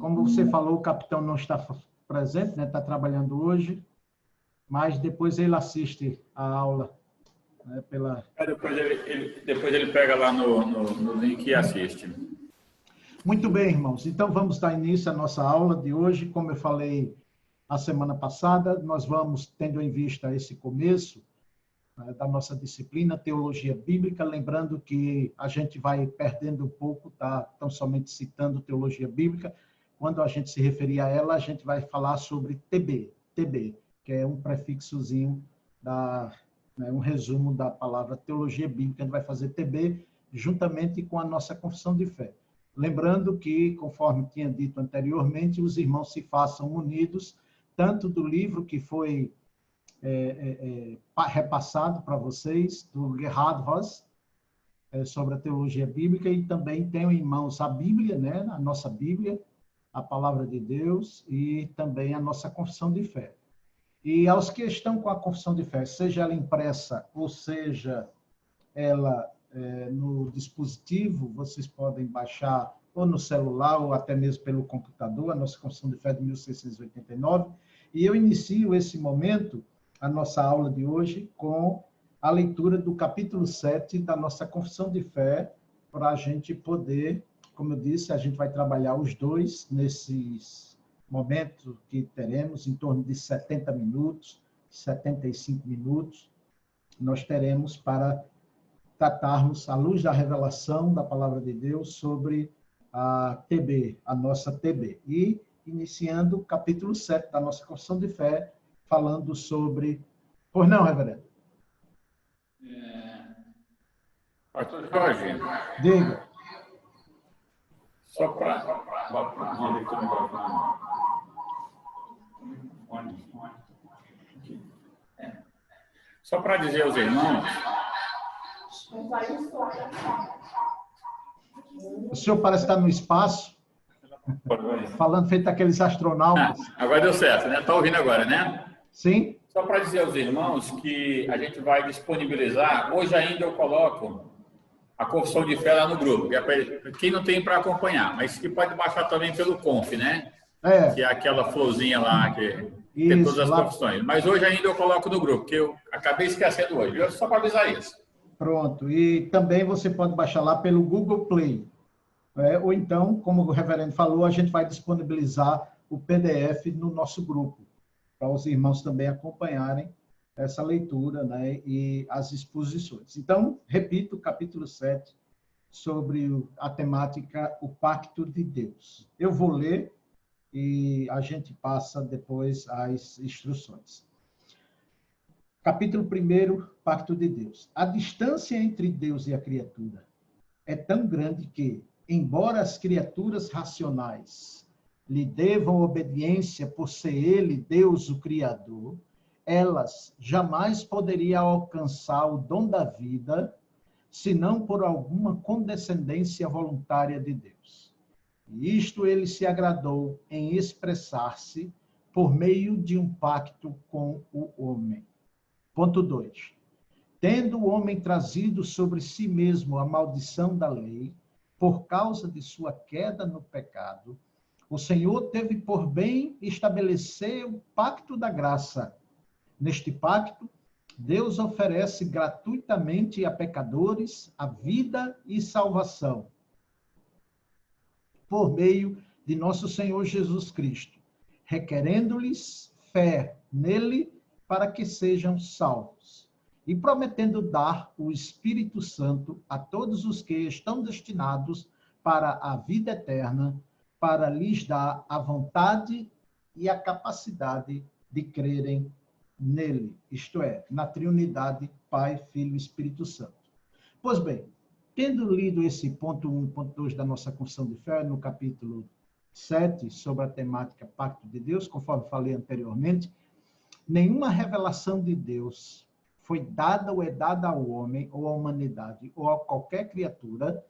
Como você falou, o capitão não está presente, né? Está trabalhando hoje, mas depois ele assiste a aula. Né? Depois ele pega lá no link e assiste. Muito bem, irmãos. Então, vamos dar início à nossa aula de hoje. Como eu falei a semana passada, nós vamos, tendo em vista esse começo da nossa disciplina, Teologia Bíblica, lembrando que a gente vai perdendo um pouco, tá? Tão somente citando Teologia Bíblica. Quando a gente se referir a ela, a gente vai falar sobre TB, que é um prefixozinho, um resumo da palavra Teologia Bíblica. A gente vai fazer TB juntamente com a nossa confissão de fé. Lembrando que, conforme tinha dito anteriormente, os irmãos se façam unidos, tanto do livro que foi repassado para vocês, do Gerhard Voss, sobre a teologia bíblica, e também tenho em mãos a Bíblia, né, a nossa Bíblia, a Palavra de Deus, e também a nossa confissão de fé. E aos que estão com a confissão de fé, seja ela impressa ou seja ela no dispositivo, vocês podem baixar ou no celular ou até mesmo pelo computador, a nossa confissão de fé de 1689. E eu inicio esse momento, a nossa aula de hoje, com a leitura do capítulo 7 da nossa confissão de fé, para a gente poder, como eu disse, a gente vai trabalhar os dois nesses momentos que teremos, em torno de 70 minutos, 75 minutos, nós teremos para tratarmos, à luz da revelação da Palavra de Deus, sobre a TB, a nossa TB. E iniciando o capítulo 7 da nossa confissão de fé, falando sobre... Pois não, reverendo? Pastor Jorge. Diga. Só para... Só para dizer aos irmãos... O senhor parece estar no espaço, falando feito aqueles astronautas. Agora deu certo, né? Está ouvindo agora, né? Sim. Só para dizer aos irmãos que a gente vai disponibilizar, hoje ainda eu coloco a confissão de fé lá no grupo, que é para quem não tem para acompanhar, mas que pode baixar também pelo Conf, né? Que é aquela florzinha lá que tem todas as confissões. Mas hoje ainda eu coloco no grupo, que eu acabei esquecendo hoje. Só para avisar isso. Pronto. E também você pode baixar lá pelo Google Play. Ou então, como o reverendo falou, a gente vai disponibilizar o PDF no nosso grupo, para os irmãos também acompanharem essa leitura, né, e as exposições. Então, repito, capítulo 7, sobre a temática, o Pacto de Deus. Eu vou ler e a gente passa depois às instruções. Capítulo 1, Pacto de Deus. A distância entre Deus e a criatura é tão grande que, embora as criaturas racionais lhe devam obediência por ser ele, Deus, o Criador, elas jamais poderiam alcançar o dom da vida, senão por alguma condescendência voluntária de Deus. E isto ele se agradou em expressar-se por meio de um pacto com o homem. Ponto 2. Tendo o homem trazido sobre si mesmo a maldição da lei, por causa de sua queda no pecado, o Senhor teve por bem estabelecer o pacto da graça. Neste pacto, Deus oferece gratuitamente a pecadores a vida e salvação, por meio de nosso Senhor Jesus Cristo, requerendo-lhes fé nele para que sejam salvos, e prometendo dar o Espírito Santo a todos os que estão destinados para a vida eterna, para lhes dar a vontade e a capacidade de crerem nele, isto é, na Trindade, Pai, Filho e Espírito Santo. Pois bem, tendo lido esse ponto 1, ponto 2 da nossa confissão de fé, no capítulo 7, sobre a temática Pacto de Deus, conforme falei anteriormente, nenhuma revelação de Deus foi dada ou é dada ao homem, ou à humanidade, ou a qualquer criatura,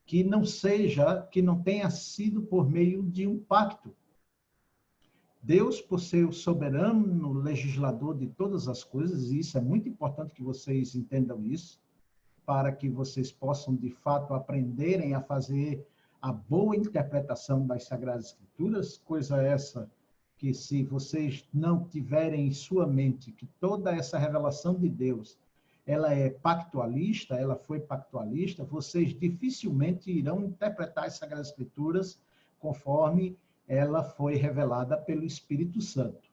que não tenha sido por meio de um pacto. Deus, por ser o soberano legislador de todas as coisas, e isso é muito importante que vocês entendam isso, para que vocês possam, de fato, aprenderem a fazer a boa interpretação das Sagradas Escrituras, coisa essa que, se vocês não tiverem em sua mente que toda essa revelação de Deus, ela é pactualista, ela foi pactualista, vocês dificilmente irão interpretar as Sagradas Escrituras conforme ela foi revelada pelo Espírito Santo.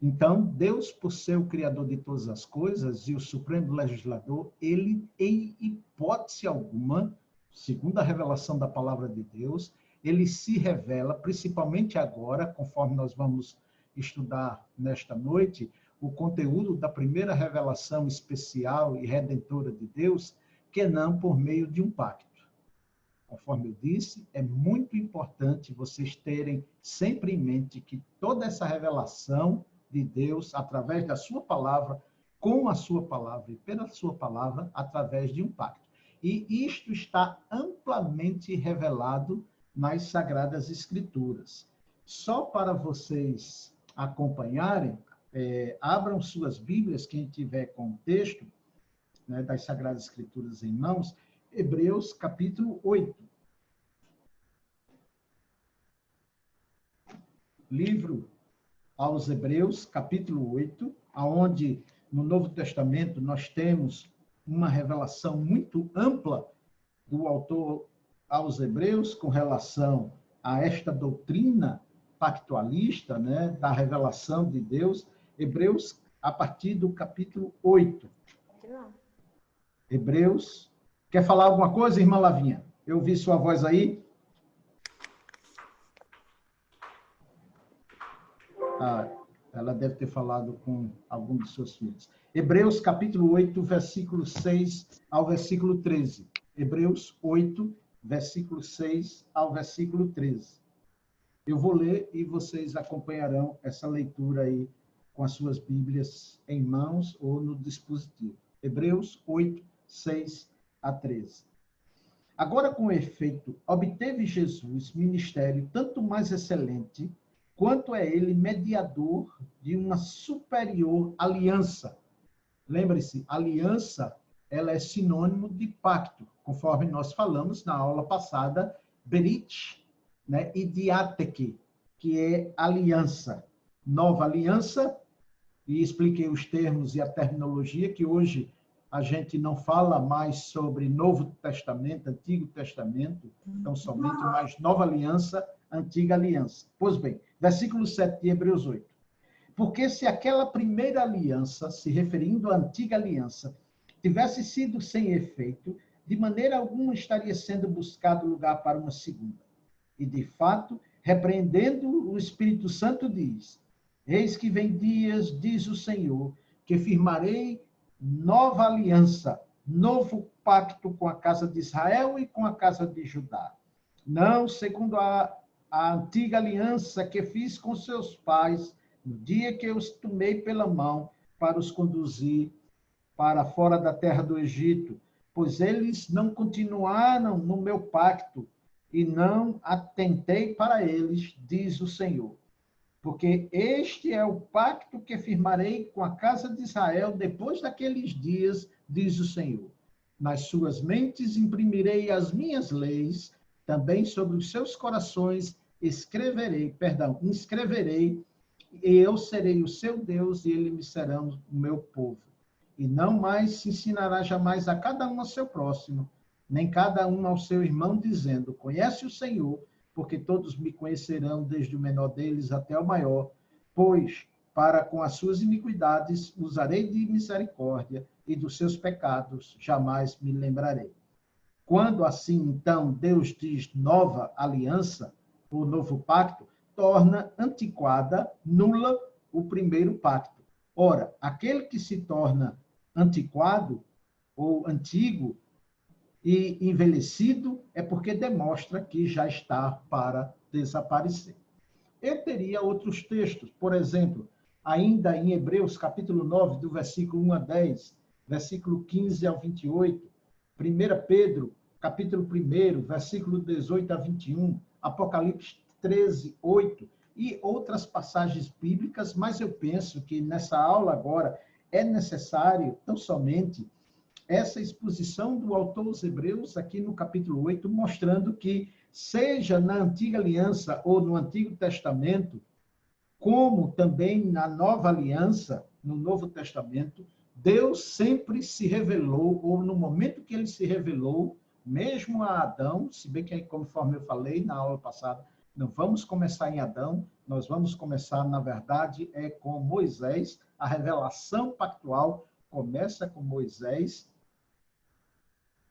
Então, Deus, por ser o Criador de todas as coisas e o Supremo Legislador, ele, em hipótese alguma, segundo a revelação da Palavra de Deus, ele se revela, principalmente agora, conforme nós vamos estudar nesta noite, o conteúdo da primeira revelação especial e redentora de Deus, que não por meio de um pacto. Conforme eu disse, é muito importante vocês terem sempre em mente que toda essa revelação de Deus, através da sua palavra, com a sua palavra e pela sua palavra, através de um pacto. E isto está amplamente revelado nas Sagradas Escrituras. Só para vocês acompanharem, abram suas Bíblias, quem tiver com o texto, né, das Sagradas Escrituras em mãos, Hebreus capítulo 8. Livro aos Hebreus, capítulo 8, onde no Novo Testamento nós temos uma revelação muito ampla do autor aos Hebreus com relação a esta doutrina pactualista, né, da revelação de Deus. Hebreus, a partir do capítulo 8. Hebreus. Quer falar alguma coisa, irmã Lavinha? Eu ouvi sua voz aí. Ela deve ter falado com algum de seus filhos. Hebreus, capítulo 8, versículo 6 ao versículo 13. Hebreus 8, versículo 6 ao versículo 13. Eu vou ler e vocês acompanharão essa leitura aí com as suas Bíblias em mãos ou no dispositivo. Hebreus 8, 6 a 13. Agora, com efeito, obteve Jesus ministério tanto mais excelente, quanto é ele mediador de uma superior aliança. Lembre-se, aliança, ela é sinônimo de pacto, conforme nós falamos na aula passada, berit, né, e diáteke, que é aliança. Nova aliança, e expliquei os termos e a terminologia, que hoje a gente não fala mais sobre Novo Testamento, Antigo Testamento, então somente mais Nova Aliança, Antiga Aliança. Pois bem, versículo 7 de Hebreus 8. Porque se aquela primeira aliança, se referindo à Antiga Aliança, tivesse sido sem efeito, de maneira alguma estaria sendo buscado lugar para uma segunda. E, de fato, repreendendo, o Espírito Santo diz: eis que vem dias, diz o Senhor, que firmarei nova aliança, novo pacto com a casa de Israel e com a casa de Judá. Não segundo a antiga aliança que fiz com seus pais, no dia que eu os tomei pela mão para os conduzir para fora da terra do Egito, pois eles não continuaram no meu pacto e não atentei para eles, diz o Senhor. Porque este é o pacto que firmarei com a casa de Israel depois daqueles dias, diz o Senhor. Nas suas mentes imprimirei as minhas leis, também sobre os seus corações inscreverei, e eu serei o seu Deus e eles me serão o meu povo. E não mais se ensinará jamais a cada um ao seu próximo, nem cada um ao seu irmão, dizendo: conhece o Senhor, porque todos me conhecerão, desde o menor deles até o maior, pois, para com as suas iniquidades, usarei de misericórdia, e dos seus pecados jamais me lembrarei. Quando assim, então, Deus diz nova aliança, ou novo pacto, torna antiquada, nula, o primeiro pacto. Ora, aquele que se torna antiquado, ou antigo, e envelhecido, é porque demonstra que já está para desaparecer. Eu teria outros textos, por exemplo, ainda em Hebreus, capítulo 9, do versículo 1 a 10, versículo 15 ao 28, 1 Pedro, capítulo 1, versículo 18 a 21, Apocalipse 13, 8, e outras passagens bíblicas, mas eu penso que nessa aula agora é necessário, tão somente, essa exposição do autor aos Hebreus, aqui no capítulo 8, mostrando que seja na Antiga Aliança ou no Antigo Testamento, como também na Nova Aliança, no Novo Testamento, Deus sempre se revelou, ou no momento que ele se revelou, mesmo a Adão, se bem que, conforme eu falei na aula passada, não vamos começar em Adão, nós vamos começar, na verdade, com Moisés. A revelação pactual começa com Moisés,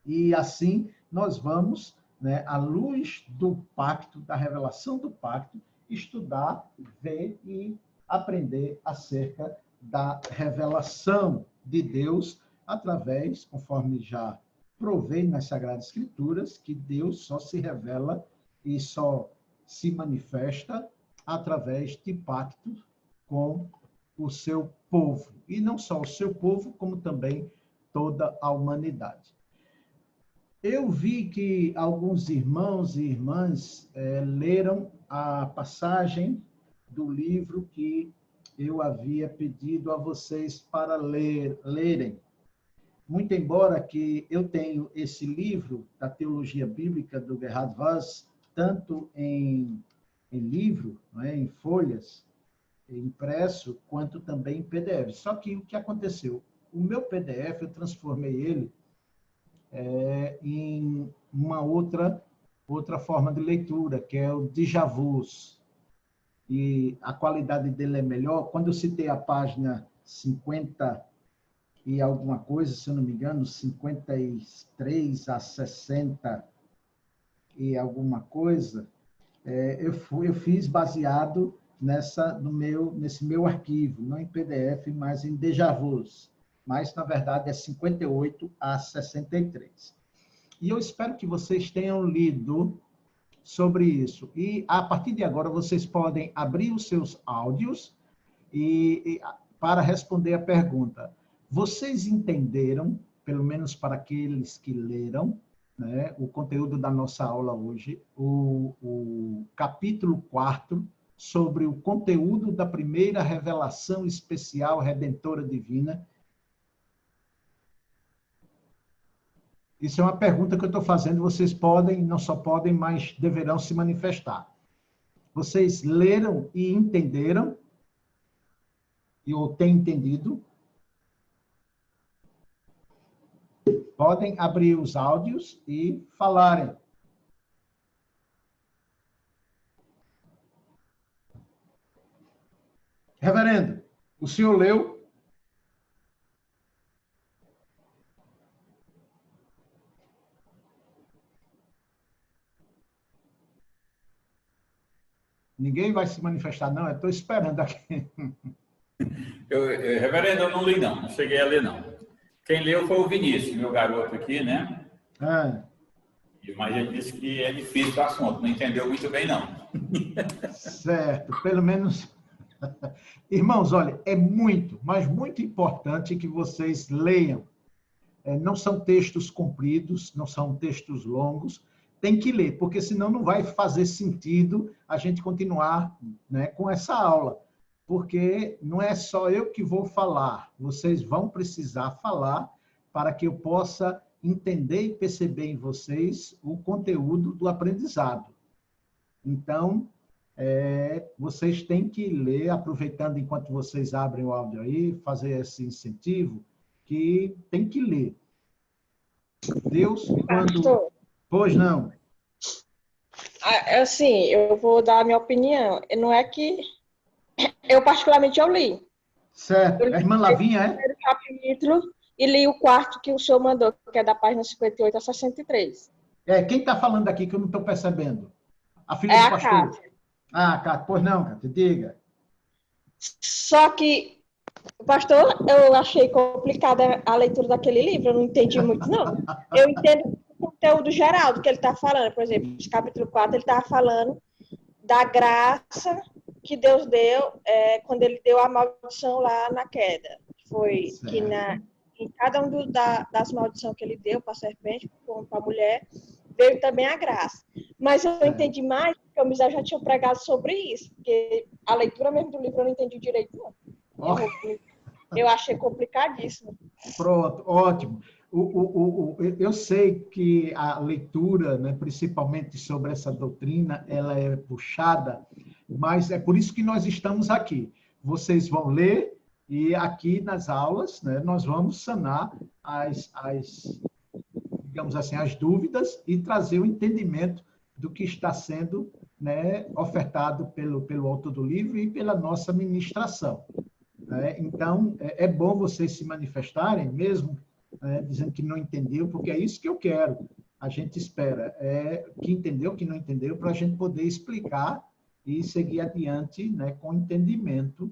e assim nós vamos, né, à luz do pacto, da revelação do pacto, estudar, ver e aprender acerca da revelação de Deus através, conforme já provei nas Sagradas Escrituras, que Deus só se revela e só se manifesta através de pacto com o seu povo. E não só o seu povo, como também toda a humanidade. Eu vi que alguns irmãos e irmãs leram a passagem do livro que eu havia pedido a vocês para lerem. Muito embora que eu tenho esse livro da Teologia Bíblica do Gerhard Voss, tanto em livro, né, em folhas, impresso, quanto também em PDF. Só que o que aconteceu? O meu PDF, eu transformei ele em uma outra forma de leitura, que é o Djavus. E a qualidade dele é melhor. Quando eu citei a página 50 e alguma coisa, se eu não me engano, 53 a 60 e alguma coisa, eu fiz baseado nesse meu arquivo, não em PDF, mas em Djavus. Mas, na verdade, é 58 a 63. E eu espero que vocês tenham lido sobre isso. E, a partir de agora, vocês podem abrir os seus áudios para responder a pergunta. Vocês entenderam, pelo menos para aqueles que leram, né, o conteúdo da nossa aula hoje, o capítulo 4, sobre o conteúdo da primeira revelação especial redentora divina? Isso é uma pergunta que eu estou fazendo. Vocês podem, não só podem, mas deverão se manifestar. Vocês leram e entenderam? Ou têm entendido? Podem abrir os áudios e falarem. Reverendo, o senhor leu? Ninguém vai se manifestar, não? Eu estou esperando aqui. Reverendo, eu não li, não. Não cheguei a ler, não. Quem leu foi o Vinícius, meu garoto aqui, né? Mas ele disse que é difícil o assunto. Não entendeu muito bem, não. Certo. Pelo menos... Irmãos, olha, é muito, mas muito importante que vocês leiam. Não são textos compridos, não são textos longos. Tem que ler, porque senão não vai fazer sentido a gente continuar, né, com essa aula. Porque não é só eu que vou falar, vocês vão precisar falar para que eu possa entender e perceber em vocês o conteúdo do aprendizado. Então, vocês têm que ler, aproveitando enquanto vocês abrem o áudio aí, fazer esse incentivo, que tem que ler. Deus, quando... Pastor, Pois não. assim, eu vou dar a minha opinião. Não é que... Eu, particularmente, eu li. Certo. A irmã Lavinha, o primeiro capítulo e li o quarto que o senhor mandou, que é da página 58 a 63. Quem está falando aqui que eu não estou percebendo? A filha É do a pastor. Cátia. Cátia. Pois não, Cátia, diga. Só que, pastor, eu achei complicada a leitura daquele livro, eu não entendi muito, não. Eu entendo o conteúdo geral do que ele está falando. Por exemplo, esse capítulo 4, ele estava falando da graça que Deus deu quando ele deu a maldição lá na queda. Foi certo. Que em cada um das maldições que ele deu para a serpente, para a mulher, veio também a graça. Mas eu entendi mais, porque o Misael já tinha pregado sobre isso, porque a leitura mesmo do livro eu não entendi direito, não. Eu achei complicadíssimo. Pronto, ótimo. Eu sei que a leitura, né, principalmente sobre essa doutrina, ela é puxada, mas é por isso que nós estamos aqui. Vocês vão ler e aqui nas aulas, né, nós vamos sanar digamos assim, as dúvidas e trazer o entendimento do que está sendo, né, ofertado pelo autor do livro e pela nossa ministração. Então, é bom vocês se manifestarem, mesmo dizendo que não entendeu, porque é isso que eu quero. A gente espera que entendeu, que não entendeu, para a gente poder explicar e seguir adiante, né, com entendimento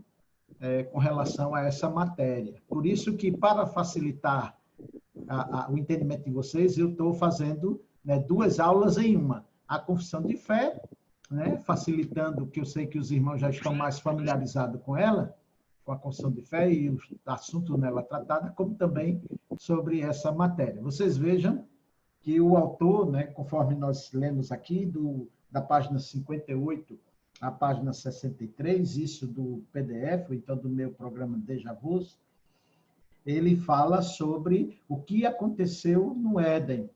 com relação a essa matéria. Por isso que, para facilitar o entendimento de vocês, eu estou fazendo, né, 2 aulas em uma. A confissão de fé, né, facilitando, que eu sei que os irmãos já estão mais familiarizados com ela, com a confissão de fé e o assunto nela tratado, como também sobre essa matéria. Vocês vejam que o autor, né, conforme nós lemos aqui, da página 58 à página 63, isso do PDF, ou então do meu programa Déjà Vu, ele fala sobre o que aconteceu no Éden.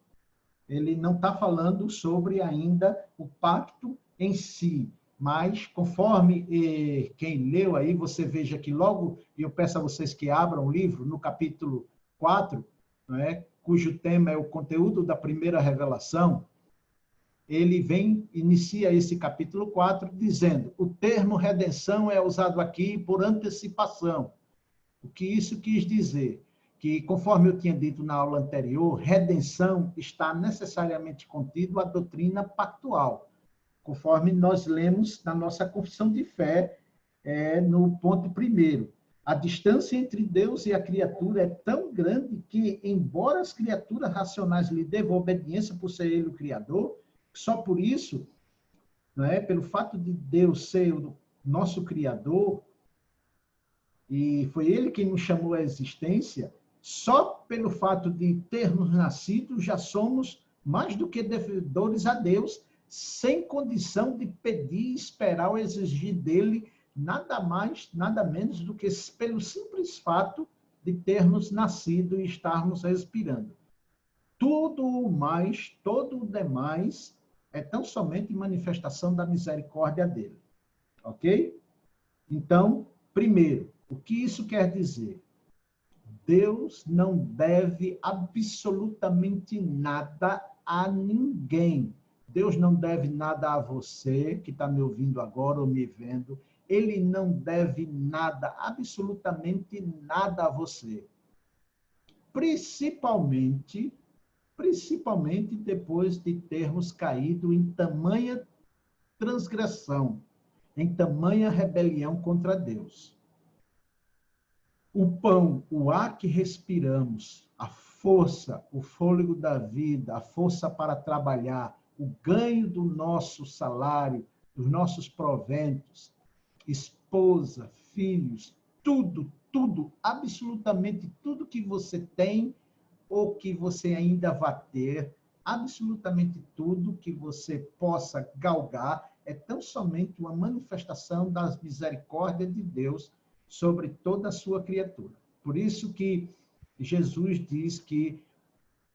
Ele não está falando sobre ainda o pacto em si, mas conforme quem leu aí, você veja que logo, e eu peço a vocês que abram o livro, no capítulo 4, né, cujo tema é o conteúdo da primeira revelação, ele inicia esse capítulo 4 dizendo: o termo redenção é usado aqui por antecipação. O que isso quis dizer? Que, conforme eu tinha dito na aula anterior, redenção está necessariamente contido à doutrina pactual, conforme nós lemos na nossa confissão de fé, no ponto 1º. A distância entre Deus e a criatura é tão grande que, embora as criaturas racionais lhe devam obediência por ser ele o Criador, só por isso, pelo fato de Deus ser o nosso Criador, e foi ele quem nos chamou à existência, só pelo fato de termos nascido, já somos mais do que devedores a Deus, sem condição de pedir, esperar ou exigir dele nada mais, nada menos do que pelo simples fato de termos nascido e estarmos respirando. Tudo mais, todo o demais, é tão somente manifestação da misericórdia dele. Ok? Então, primeiro, o que isso quer dizer? Deus não deve absolutamente nada a ninguém. Deus não deve nada a você, que está me ouvindo agora ou me vendo. Ele não deve nada, absolutamente nada a você. Principalmente depois de termos caído em tamanha transgressão, em tamanha rebelião contra Deus. O pão, o ar que respiramos, a força, o fôlego da vida, a força para trabalhar, o ganho do nosso salário, dos nossos proventos, esposa, filhos, tudo, absolutamente tudo que você tem ou que você ainda vai ter, absolutamente tudo que você possa galgar, é tão somente uma manifestação das misericórdias de Deus sobre toda a sua criatura. Por isso que Jesus diz que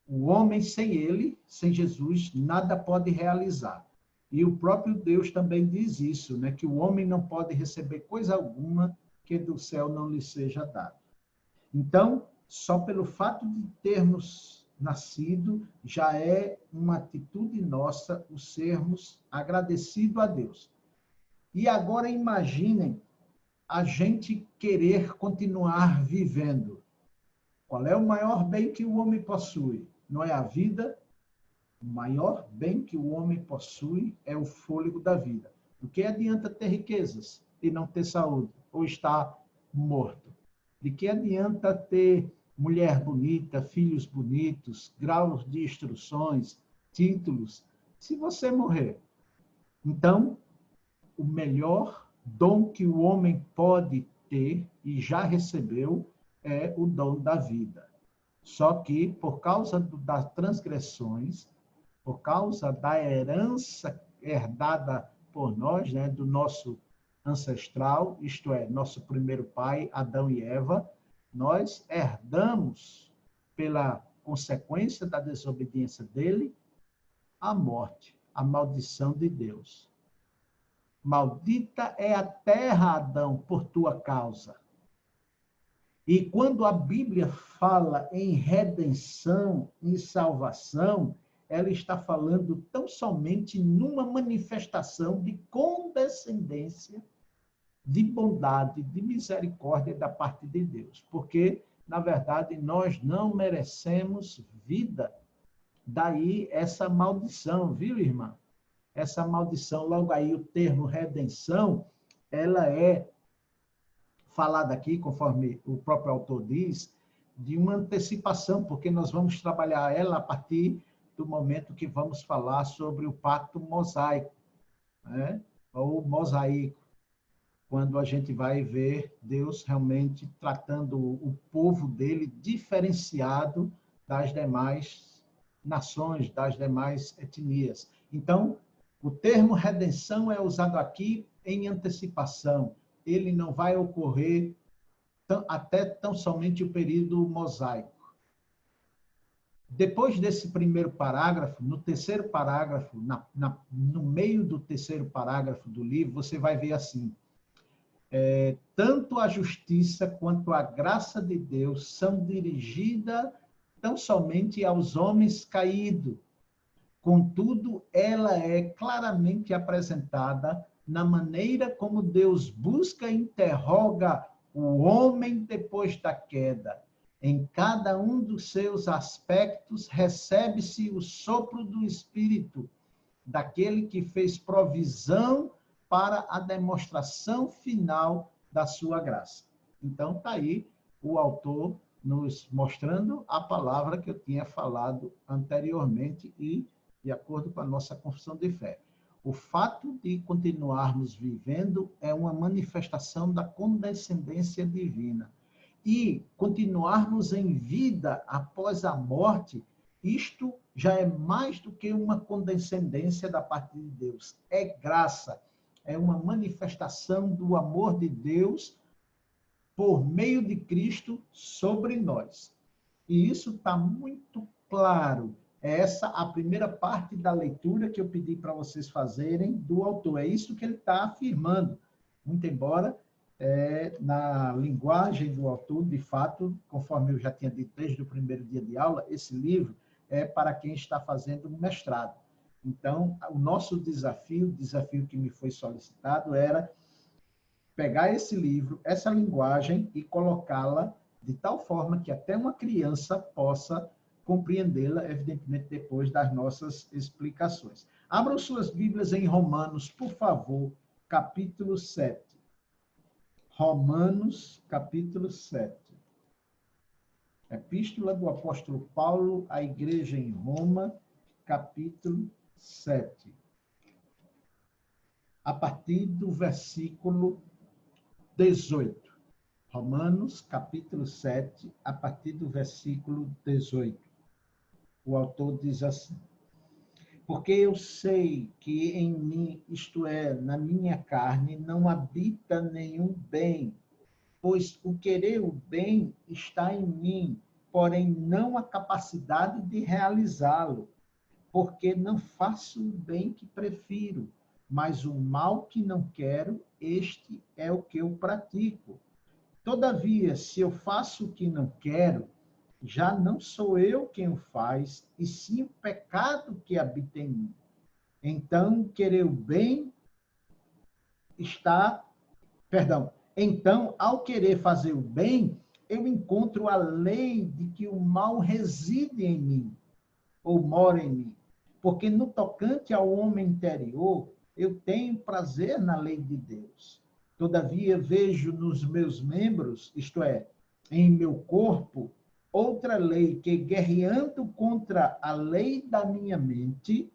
o homem sem ele, sem Jesus, nada pode realizar. E o próprio Deus também diz isso, né? Que o homem não pode receber coisa alguma que do céu não lhe seja dado. Então, só pelo fato de termos nascido, já é uma atitude nossa o sermos agradecidos a Deus. E agora imaginem a gente querer continuar vivendo. Qual é o maior bem que o homem possui? Não é a vida? O maior bem que o homem possui é o fôlego da vida. Do que adianta ter riquezas e não ter saúde? Ou estar morto? De que adianta ter mulher bonita, filhos bonitos, graus de instruções, títulos, se você morrer? Então, o melhor dom que o homem pode ter e já recebeu é o dom da vida. Só que, por causa das transgressões, por causa da herança herdada por nós, né, do nosso ancestral, isto é, nosso primeiro pai, Adão e Eva, nós herdamos, pela consequência da desobediência dele, a morte, a maldição de Deus. Maldita é a terra, Adão, por tua causa. E quando a Bíblia fala em redenção, em salvação, ela está falando tão somente numa manifestação de condescendência, de bondade, de misericórdia da parte de Deus. Porque, na verdade, nós não merecemos vida. Daí essa maldição, viu, irmã? Essa maldição, logo aí o termo redenção, ela é falada aqui, conforme o próprio autor diz, de uma antecipação, porque nós vamos trabalhar ela a partir do momento que vamos falar sobre o pacto mosaico, né? Ou mosaico, quando a gente vai ver Deus realmente tratando o povo dele diferenciado das demais nações, das demais etnias. Então, o termo redenção é usado aqui em antecipação. Ele não vai ocorrer até tão somente o período mosaico. Depois desse primeiro parágrafo, no terceiro parágrafo, no meio do terceiro parágrafo do livro, você vai ver assim: tanto a justiça quanto a graça de Deus são dirigidas tão somente aos homens caídos. Contudo, ela é claramente apresentada na maneira como Deus busca e interroga o homem depois da queda. Em cada um dos seus aspectos recebe-se o sopro do Espírito, daquele que fez provisão para a demonstração final da sua graça. Então, está aí o autor nos mostrando a palavra que eu tinha falado anteriormente e de acordo com a nossa confissão de fé. O fato de continuarmos vivendo é uma manifestação da condescendência divina. E continuarmos em vida após a morte, isto já é mais do que uma condescendência da parte de Deus. É graça, é uma manifestação do amor de Deus por meio de Cristo sobre nós. E isso está muito claro. É essa a primeira parte da leitura que eu pedi para vocês fazerem do autor. É isso que ele está afirmando. Muito embora, na linguagem do autor, de fato, conforme eu já tinha dito desde o primeiro dia de aula, esse livro é para quem está fazendo um mestrado. Então, o nosso desafio, o desafio que me foi solicitado era pegar esse livro, essa linguagem e colocá-la de tal forma que até uma criança possa compreendê-la, evidentemente, depois das nossas explicações. Abram suas Bíblias em Romanos, por favor, capítulo 7. Romanos, capítulo 7. Epístola do apóstolo Paulo à igreja em Roma, capítulo 7. A partir do versículo 18. Romanos, capítulo 7, a partir do versículo 18. O autor diz assim: porque eu sei que em mim, isto é, na minha carne, não habita nenhum bem, pois o querer o bem está em mim, porém não a capacidade de realizá-lo, porque não faço o bem que prefiro, mas o mal que não quero, este é o que eu pratico. Todavia, se eu faço o que não quero, já não sou eu quem o faz, e sim o pecado que habita em mim. Então, querer o bem Então, ao querer fazer o bem, eu encontro a lei de que o mal reside em mim, ou mora em mim. Porque no tocante ao homem interior, eu tenho prazer na lei de Deus. Todavia, vejo nos meus membros, isto é, em meu corpo, outra lei que, guerreando contra a lei da minha mente,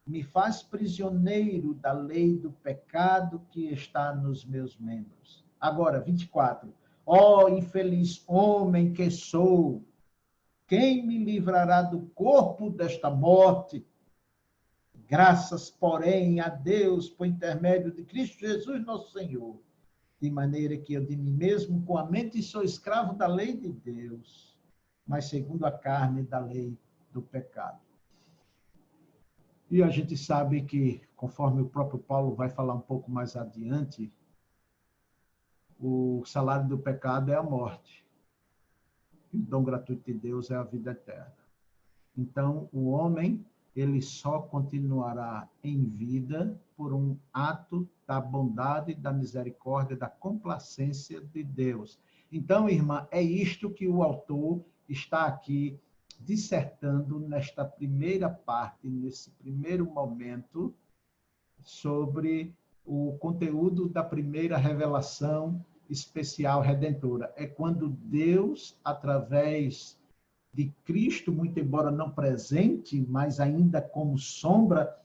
me faz prisioneiro da lei do pecado que está nos meus membros. Agora, 24. Ó infeliz homem que sou, quem me livrará do corpo desta morte? Graças, porém, a Deus por intermédio de Cristo Jesus, nosso Senhor. De maneira que eu de mim mesmo, com a mente, sou escravo da lei de Deus, mas segundo a carne da lei do pecado. E a gente sabe que, conforme o próprio Paulo vai falar um pouco mais adiante, o salário do pecado é a morte. E o dom gratuito de Deus é a vida eterna. Então, o homem, ele só continuará em vida por um ato da bondade, da misericórdia, da complacência de Deus. Então, irmã, é isto que o autor está aqui dissertando nesta primeira parte, nesse primeiro momento, sobre o conteúdo da primeira revelação especial redentora. É quando Deus, através de Cristo, muito embora não presente, mas ainda como sombra,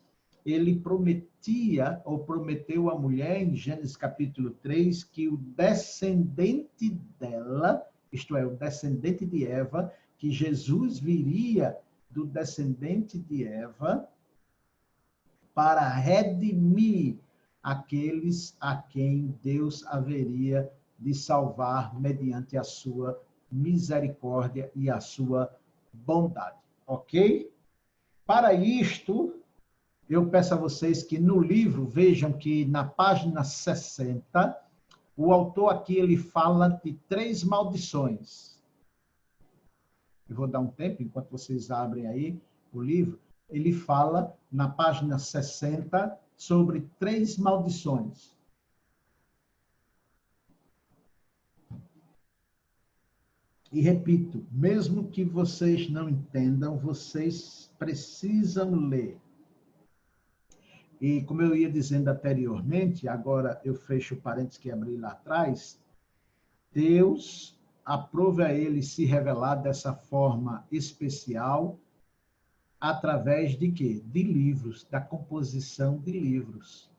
ele prometia, ou prometeu à mulher, em Gênesis capítulo 3, que o descendente dela, isto é, o descendente de Eva, que Jesus viria do descendente de Eva para redimir aqueles a quem Deus haveria de salvar mediante a sua misericórdia e a sua bondade. Ok? Para isto, eu peço a vocês que no livro vejam que na página 60, o autor aqui ele fala de 3 maldições. Eu vou dar um tempo, enquanto vocês abrem aí o livro. Ele fala, na página 60, sobre 3 maldições. E repito, mesmo que vocês não entendam, vocês precisam ler. E como eu ia dizendo anteriormente, agora eu fecho o parênteses que abri lá atrás, Deus aprove a ele se revelar dessa forma especial através de quê? De livros, da composição de livros.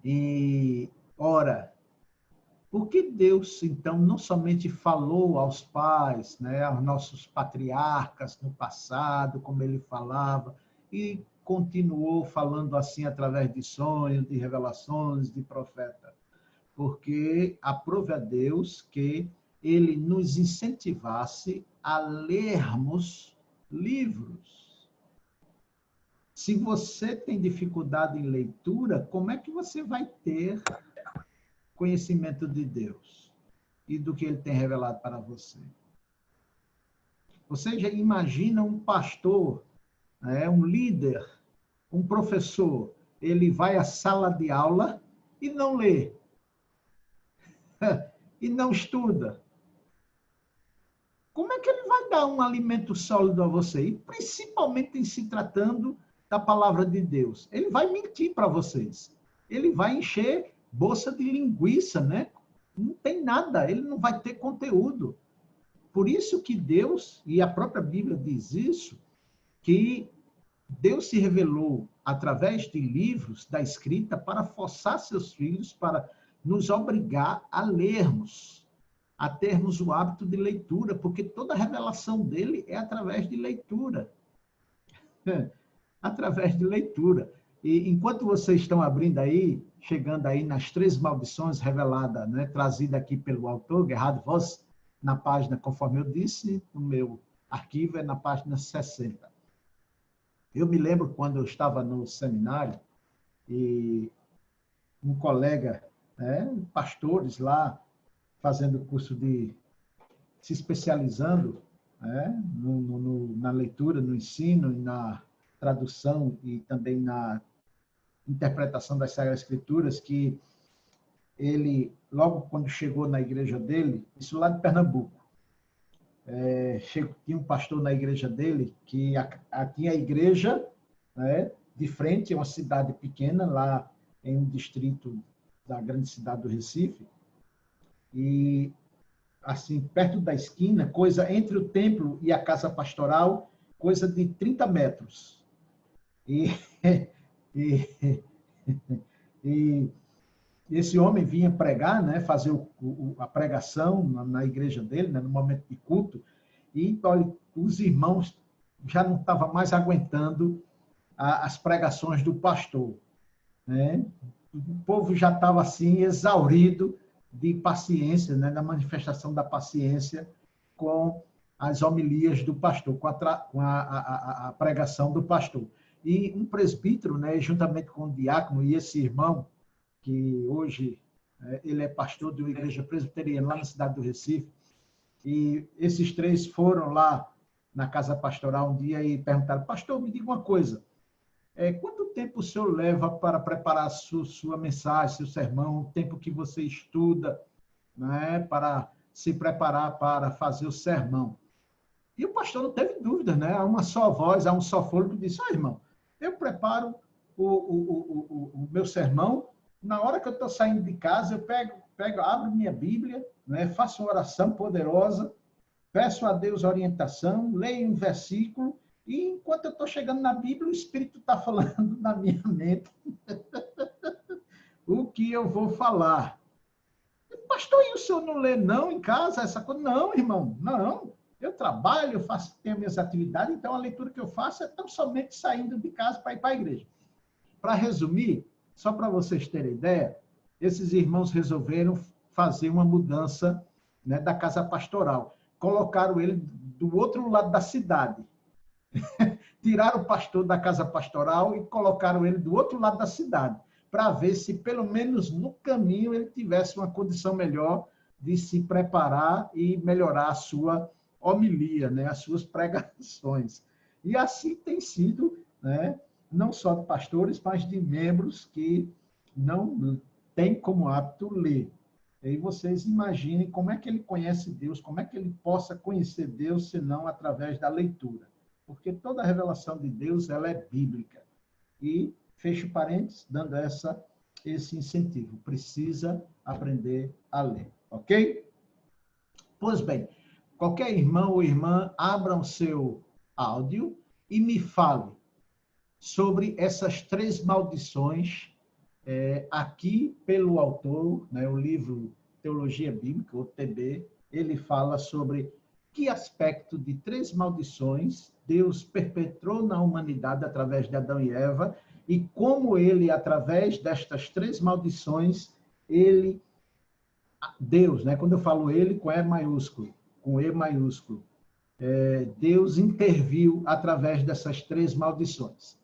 E, ora, por que Deus, então, não somente falou aos pais, né, aos nossos patriarcas no passado, como ele falava, e continuou falando assim através de sonhos, de revelações, de profeta? Porque aprove a Deus que ele nos incentivasse a lermos livros. Se você tem dificuldade em leitura, como é que você vai ter conhecimento de Deus e do que ele tem revelado para você? Você já imagina um pastor, né, um líder, um professor, ele vai à sala de aula e não lê, e não estuda. Como é que ele vai dar um alimento sólido a você? E principalmente em se tratando da palavra de Deus. Ele vai mentir para vocês. Ele vai encher bolsa de linguiça, né? Não tem nada, ele não vai ter conteúdo. Por isso que Deus, e a própria Bíblia diz isso, que Deus se revelou através de livros da escrita para forçar seus filhos, para nos obrigar a lermos, a termos o hábito de leitura, porque toda a revelação dele é através de leitura. Através de leitura. E enquanto vocês estão abrindo aí, chegando aí nas 3 maldições reveladas, né, trazida aqui pelo autor, Gerhard Voss, na página, conforme eu disse, no meu arquivo é na página 60. Eu me lembro quando eu estava no seminário e um colega, né, pastores lá, fazendo curso de... se especializando, né, na leitura, no ensino, na tradução e também na interpretação das Sagradas Escrituras, que ele, logo quando chegou na igreja dele, isso lá de Pernambuco, tinha um pastor na igreja dele, que tinha a igreja, né, de frente, é uma cidade pequena, lá em um distrito da grande cidade do Recife, e assim, perto da esquina, coisa entre o templo e a casa pastoral, coisa de 30 metros. E esse homem vinha pregar, né, fazer a pregação na igreja dele, né, no momento de culto, e olha, os irmãos já não estavam mais aguentando as pregações do pastor, né? O povo já estava assim, exaurido de paciência, né, da manifestação da paciência com as homilias do pastor, com a pregação do pastor. E um presbítero, né, juntamente com o diácono e esse irmão, que hoje ele é pastor de uma igreja presbiteriana lá na cidade do Recife, e esses três foram lá na casa pastoral um dia e perguntaram: pastor, me diga uma coisa, quanto tempo o senhor leva para preparar a sua mensagem, seu sermão, o tempo que você estuda, né, para se preparar para fazer o sermão? E o pastor não teve dúvida, né? Há uma só voz, há um só fôlego, disse: irmão, eu preparo o meu sermão, na hora que eu estou saindo de casa, eu abro minha Bíblia, né, faço uma oração poderosa, peço a Deus orientação, leio um versículo, e enquanto eu estou chegando na Bíblia, o Espírito está falando na minha mente o que eu vou falar. Pastor, e o senhor não lê não em casa essa coisa? Não, irmão, não. Eu trabalho, tenho minhas atividades, então a leitura que eu faço é tão somente saindo de casa para ir para a igreja. Para resumir, só para vocês terem ideia, esses irmãos resolveram fazer uma mudança, né, da casa pastoral. Colocaram ele do outro lado da cidade. Tiraram o pastor da casa pastoral e colocaram ele do outro lado da cidade, para ver se, pelo menos no caminho, ele tivesse uma condição melhor de se preparar e melhorar a sua homilia, né, as suas pregações. E assim tem sido, né, não só de pastores, mas de membros que não têm como hábito ler. E aí vocês imaginem como é que ele conhece Deus, como é que ele possa conhecer Deus, senão através da leitura. Porque toda a revelação de Deus, ela é bíblica. E, fecho parênteses, dando esse incentivo. Precisa aprender a ler, ok? Pois bem, qualquer irmão ou irmã, abra o seu áudio e me fale sobre essas 3 maldições, aqui pelo autor, né, o livro Teologia Bíblica, o TB, ele fala sobre que aspecto de 3 maldições Deus perpetrou na humanidade através de Adão e Eva, e como ele, através destas 3 maldições, Deus, né, quando eu falo ele, com E maiúsculo, com E maiúsculo, Deus interviu através dessas 3 maldições.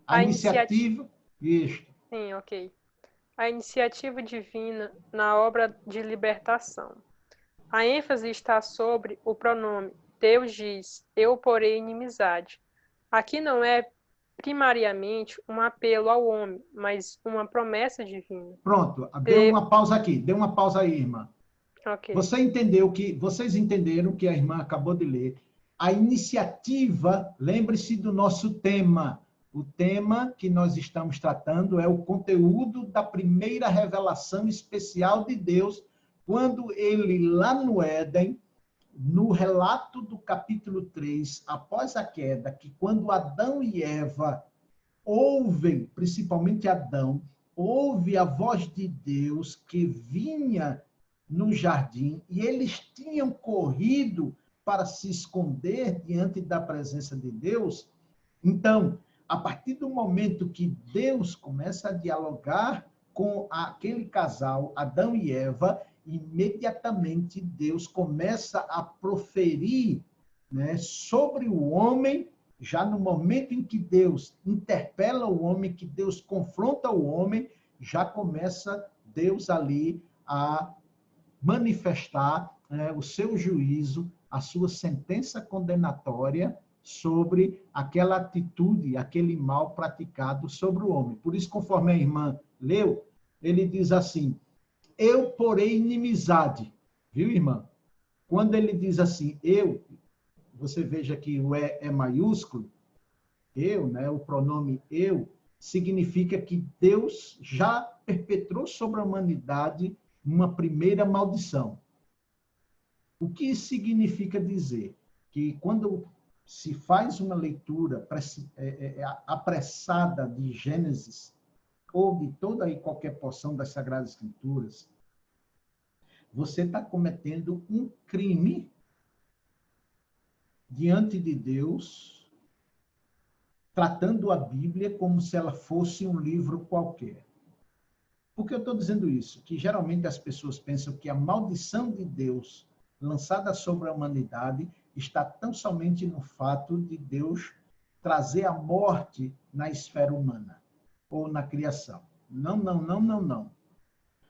A iniciativa... Isto. Sim, ok. A iniciativa divina na obra de libertação. A ênfase está sobre o pronome. Deus diz: eu porei inimizade. Aqui não é primariamente um apelo ao homem, mas uma promessa divina. Pronto, dê uma pausa aqui, dê uma pausa aí, irmã. Okay. Vocês entenderam que a irmã acabou de ler. A iniciativa, lembre-se do nosso tema. O tema que nós estamos tratando é o conteúdo da primeira revelação especial de Deus, quando ele, lá no Éden, no relato do capítulo 3, após a queda, que quando Adão e Eva ouvem, principalmente Adão, ouve a voz de Deus que vinha no jardim, e eles tinham corrido para se esconder diante da presença de Deus. Então, a partir do momento que Deus começa a dialogar com aquele casal, Adão e Eva, imediatamente Deus começa a proferir, né, sobre o homem, já no momento em que Deus interpela o homem, que Deus confronta o homem, já começa Deus ali a manifestar, né, o seu juízo, a sua sentença condenatória sobre aquela atitude, aquele mal praticado sobre o homem. Por isso, conforme a irmã leu, ele diz assim: eu porei inimizade. Viu, irmã? Quando ele diz assim, eu, você veja que o é maiúsculo, eu, né, o pronome eu, significa que Deus já perpetrou sobre a humanidade uma primeira maldição. O que isso significa dizer? Que quando se faz uma leitura apressada de Gênesis, ou de toda e qualquer porção das Sagradas Escrituras, você está cometendo um crime diante de Deus, tratando a Bíblia como se ela fosse um livro qualquer. Por que eu estou dizendo isso? Que geralmente as pessoas pensam que a maldição de Deus lançada sobre a humanidade está tão somente no fato de Deus trazer a morte na esfera humana ou na criação. Não, não, não, não, não.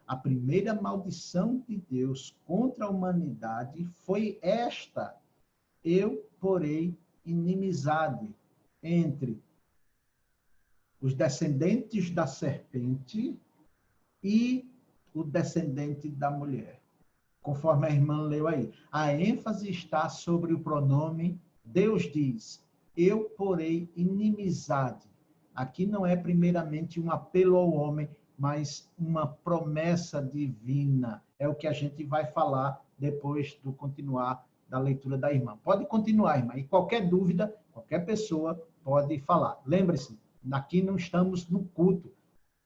A primeira maldição de Deus contra a humanidade foi esta: eu porei inimizade entre os descendentes da serpente e o descendente da mulher. Conforme a irmã leu aí. A ênfase está sobre o pronome Deus diz, eu porei inimizade. Aqui não é primeiramente um apelo ao homem, mas uma promessa divina. É o que a gente vai falar depois do continuar da leitura da irmã. Pode continuar, irmã. E qualquer dúvida, qualquer pessoa pode falar. Lembre-se, aqui não estamos no culto,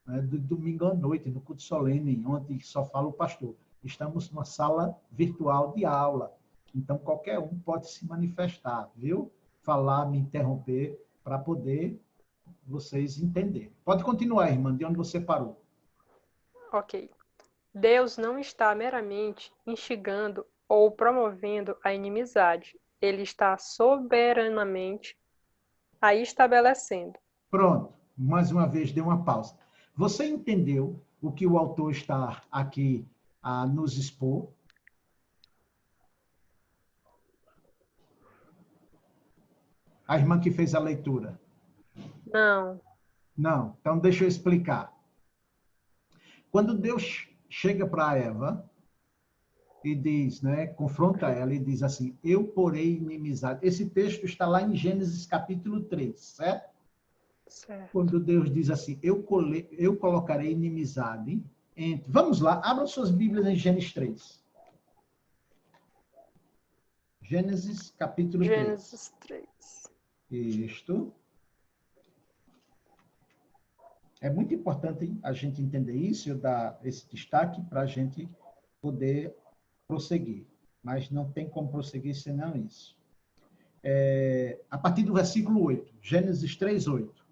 né, do domingo à noite, no culto solene, onde só fala o pastor. Estamos numa sala virtual de aula. Então, qualquer um pode se manifestar, viu? Falar, me interromper, para poder vocês entenderem. Pode continuar, irmã, de onde você parou. Ok. Deus não está meramente instigando ou promovendo a inimizade. Ele está soberanamente a estabelecendo. Pronto. Mais uma vez, dê uma pausa. Você entendeu o que o autor está aqui a nos expor? A irmã que fez a leitura. Não. Não. Então, deixa eu explicar. Quando Deus chega para Eva e diz, né, confronta ela e diz assim, eu porei inimizade. Esse texto está lá em Gênesis capítulo 3, certo? Certo. Quando Deus diz assim, eu colocarei inimizade entre... Vamos lá, abram suas Bíblias em Gênesis 3. Gênesis capítulo 3. Gênesis 3. Isto. É muito importante a gente entender isso, eu dar esse destaque para a gente poder prosseguir. Mas não tem como prosseguir senão isso. A partir do versículo 8, Gênesis 3, 8.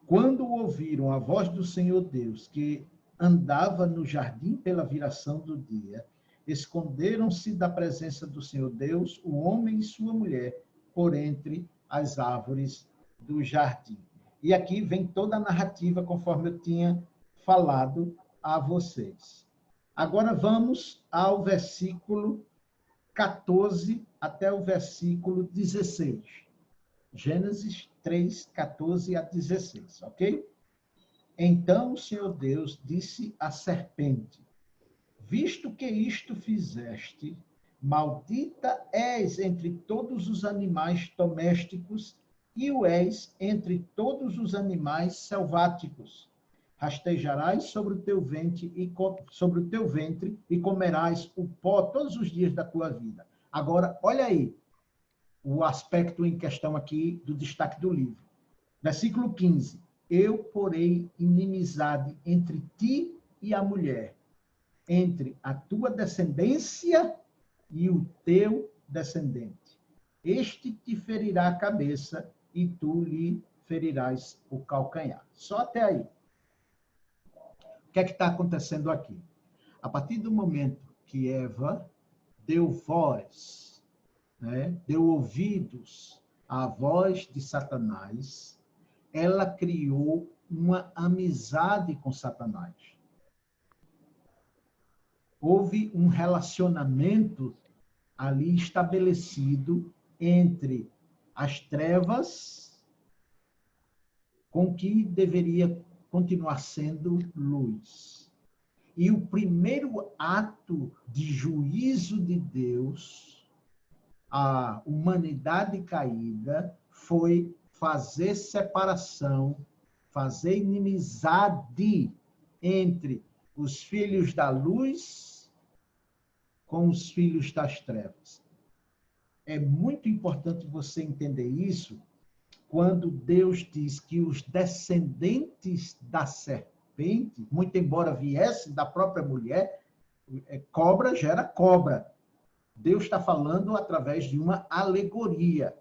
Quando ouviram a voz do Senhor Deus, que andava no jardim pela viração do dia, esconderam-se da presença do Senhor Deus, o homem e sua mulher, por entre as árvores do jardim. E aqui vem toda a narrativa, conforme eu tinha falado a vocês. Agora vamos ao versículo 14 até o versículo 16. Gênesis 3, 14 a 16, ok? Então o Senhor Deus disse à serpente, visto que isto fizeste, maldita és entre todos os animais domésticos e o és entre todos os animais selváticos. Rastejarás sobre o teu ventre e comerás o pó todos os dias da tua vida. Agora, olha aí o aspecto em questão aqui do destaque do livro. Versículo 15. Eu porei inimizade entre ti e a mulher, entre a tua descendência e o teu descendente. Este te ferirá a cabeça e tu lhe ferirás o calcanhar. Só até aí. O que é que está acontecendo aqui? A partir do momento que Eva deu voz, né, deu ouvidos à voz de Satanás, ela criou uma amizade com Satanás. Houve um relacionamento ali estabelecido entre as trevas com que deveria continuar sendo luz. E o primeiro ato de juízo de Deus à humanidade caída foi fazer separação, fazer inimizade entre os filhos da luz com os filhos das trevas. É muito importante você entender isso quando Deus diz que os descendentes da serpente, muito embora viesse da própria mulher, cobra gera cobra. Deus está falando através de uma alegoria.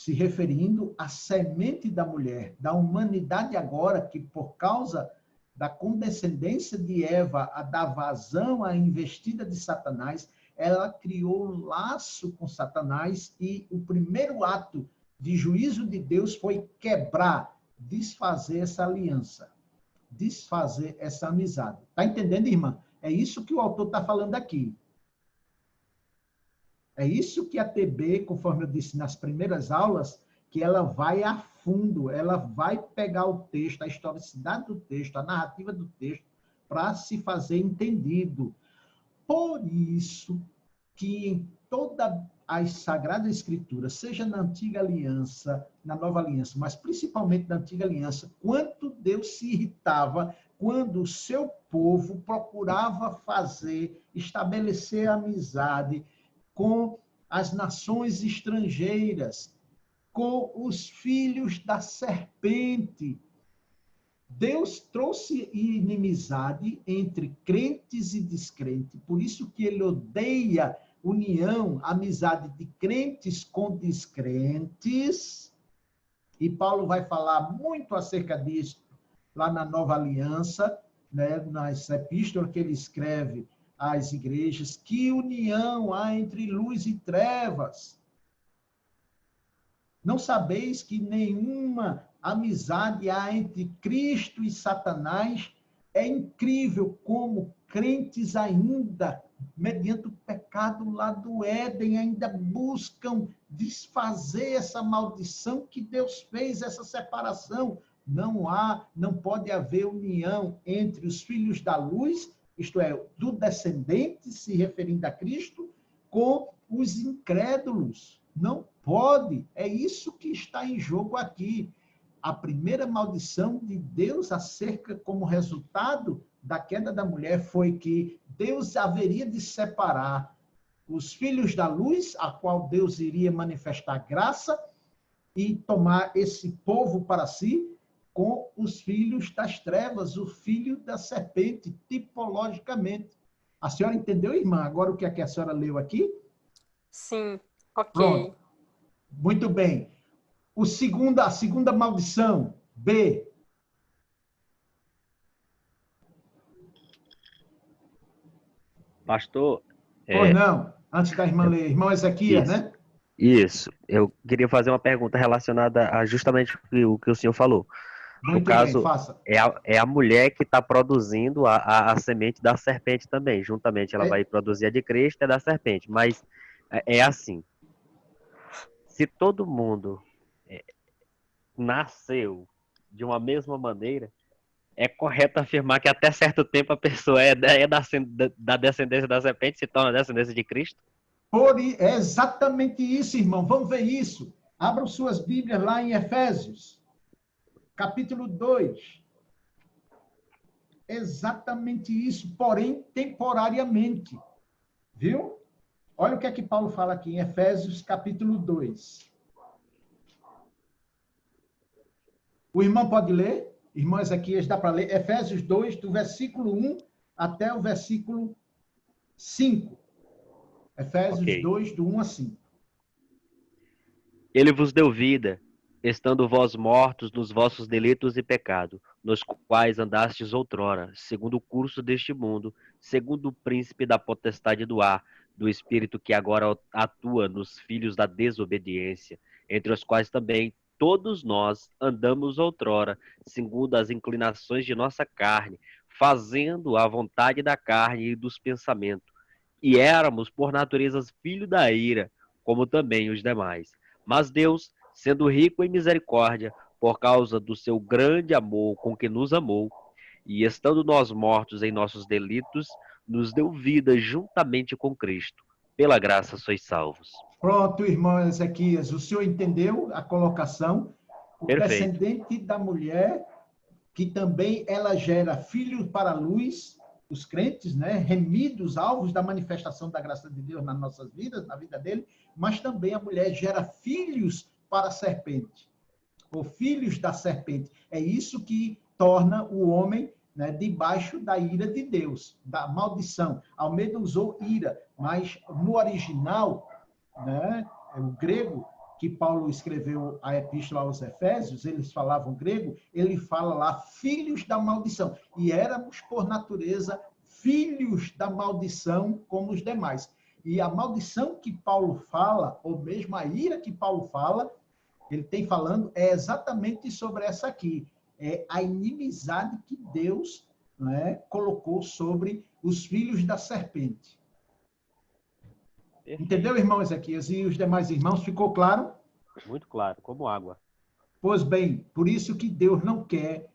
se referindo à semente da mulher, da humanidade agora, que por causa da condescendência de Eva, a da vazão, a investida de Satanás, ela criou um laço com Satanás e o primeiro ato de juízo de Deus foi quebrar, desfazer essa aliança, desfazer essa amizade. Está entendendo, irmã? É isso que o autor está falando aqui. É isso que a TB, conforme eu disse nas primeiras aulas, que ela vai a fundo, ela vai pegar o texto, a historicidade do texto, a narrativa do texto, para se fazer entendido. Por isso que em todas as Sagradas Escrituras, seja na Antiga Aliança, na Nova Aliança, mas principalmente na Antiga Aliança, quanto Deus se irritava quando o seu povo procurava estabelecer amizade com as nações estrangeiras, com os filhos da serpente. Deus trouxe inimizade entre crentes e descrentes, por isso que ele odeia união, amizade de crentes com descrentes, e Paulo vai falar muito acerca disso lá na Nova Aliança, né, nas epístolas que ele escreve às igrejas, que união há entre luz e trevas. Não sabeis que nenhuma amizade há entre Cristo e Satanás? É incrível como crentes ainda, mediante o pecado lá do Éden, ainda buscam desfazer essa maldição que Deus fez, essa separação. Não pode haver união entre os filhos da luz, isto é, do descendente, se referindo a Cristo, com os incrédulos. Não pode. É isso que está em jogo aqui. A primeira maldição de Deus acerca, como resultado da queda da mulher, foi que Deus haveria de separar os filhos da luz, a qual Deus iria manifestar graça, e tomar esse povo para si, com os filhos das trevas, o filho da serpente, tipologicamente. A senhora entendeu, irmã? Agora o que é que a senhora leu aqui? Sim, ok. Pronto. Muito bem. A segunda maldição, B. Pastor, Pois não, antes da irmã ler. Irmão Ezequias, isso, né? isso. Eu queria fazer uma pergunta relacionada a justamente o que o senhor falou. No Muito bem, caso, faça. é a mulher que está produzindo a semente da serpente também. Juntamente ela vai produzir a de Cristo e a da serpente. Mas é assim, se todo mundo nasceu de uma mesma maneira, é correto afirmar que até certo tempo a pessoa é da descendência da serpente, se torna descendência de Cristo? É exatamente isso, irmão. Vamos ver isso. Abram suas Bíblias lá em Efésios, capítulo 2. Exatamente isso, porém temporariamente. Viu? Olha o que é que Paulo fala aqui em Efésios, capítulo 2. O irmão pode ler? Irmão Ezequias, dá para ler? Efésios 2, do versículo 1 até o versículo 5. Efésios Ok. 2, do 1 a 5. Ele vos deu vida, estando vós mortos nos vossos delitos e pecado, nos quais andastes outrora, segundo o curso deste mundo, segundo o príncipe da potestade do ar, do espírito que agora atua nos filhos da desobediência, entre os quais também todos nós andamos outrora, segundo as inclinações de nossa carne, fazendo a vontade da carne e dos pensamentos. E éramos, por natureza, filhos da ira, como também os demais. Mas Deus, sendo rico em misericórdia, por causa do seu grande amor com que nos amou, e estando nós mortos em nossos delitos, nos deu vida juntamente com Cristo. Pela graça sois salvos. Pronto, irmão Ezequias, o senhor entendeu a colocação? O Perfeito. descendente da mulher, que também ela gera filhos para a luz, os crentes, né, remidos, alvos da manifestação da graça de Deus nas nossas vidas, na vida dele, mas também a mulher gera filhos para a serpente, ou filhos da serpente. É isso que torna o homem, né, debaixo da ira de Deus, da maldição. Almeida usou ira, mas no original, né, o grego, que Paulo escreveu a epístola aos Efésios, eles falavam grego, ele fala lá, filhos da maldição. E éramos, por natureza, filhos da maldição como os demais. E a maldição que Paulo fala, ou mesmo a ira que Paulo fala, ele tem falando, é exatamente sobre essa aqui. É a inimizade que Deus, né, colocou sobre os filhos da serpente. Entendeu, irmão Ezequias? E os demais irmãos, ficou claro? Muito claro, como água. Pois bem, por isso que Deus não quer,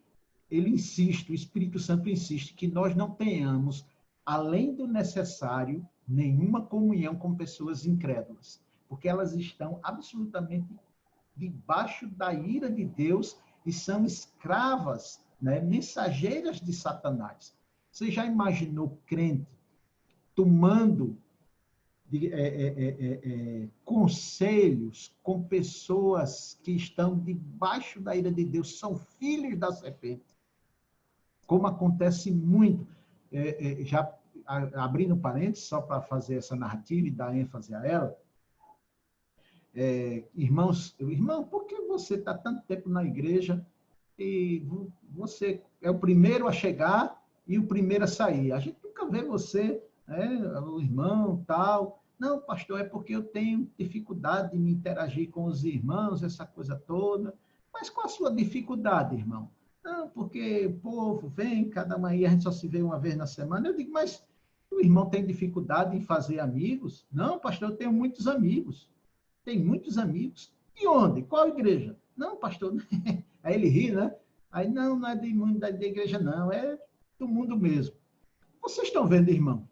ele insiste, o Espírito Santo insiste, que nós não tenhamos, além do necessário, nenhuma comunhão com pessoas incrédulas, porque elas estão absolutamente debaixo da ira de Deus e são escravas, né, mensageiras de Satanás. Você já imaginou crente tomando conselhos com pessoas que estão debaixo da ira de Deus, são filhos da serpente, como acontece muito, já abrindo parênteses, só para fazer essa narrativa e dar ênfase a ela, irmão, por que você está tanto tempo na igreja e você é o primeiro a chegar e o primeiro a sair? A gente nunca vê você, o irmão, tal. Não, pastor, é porque eu tenho dificuldade de me interagir com os irmãos, essa coisa toda. Mas qual a sua dificuldade, irmão? Não, porque o povo vem, cada um aí, a gente só se vê uma vez na semana. Eu digo, mas o irmão tem dificuldade em fazer amigos? Não, pastor, eu tenho muitos amigos. Tem muitos amigos. E onde? Qual igreja? Não, pastor. Aí ele ri, né? Aí, não é da igreja, não. É do mundo mesmo. Vocês estão vendo, irmão?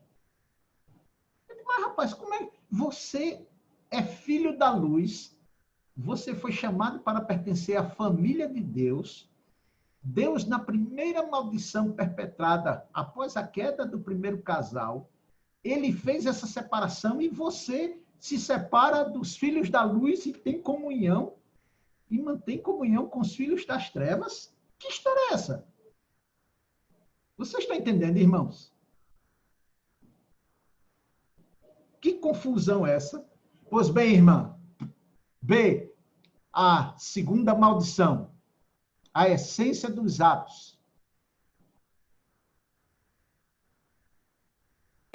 Mas, rapaz, como é? Você é filho da luz, você foi chamado para pertencer à família de Deus. Deus, na primeira maldição perpetrada após a queda do primeiro casal, ele fez essa separação e você se separa dos filhos da luz e tem comunhão, e mantém comunhão com os filhos das trevas? Que história é essa? Vocês estão entendendo, irmãos? Que confusão é essa? Pois bem, irmã. B, a segunda maldição. A essência dos atos.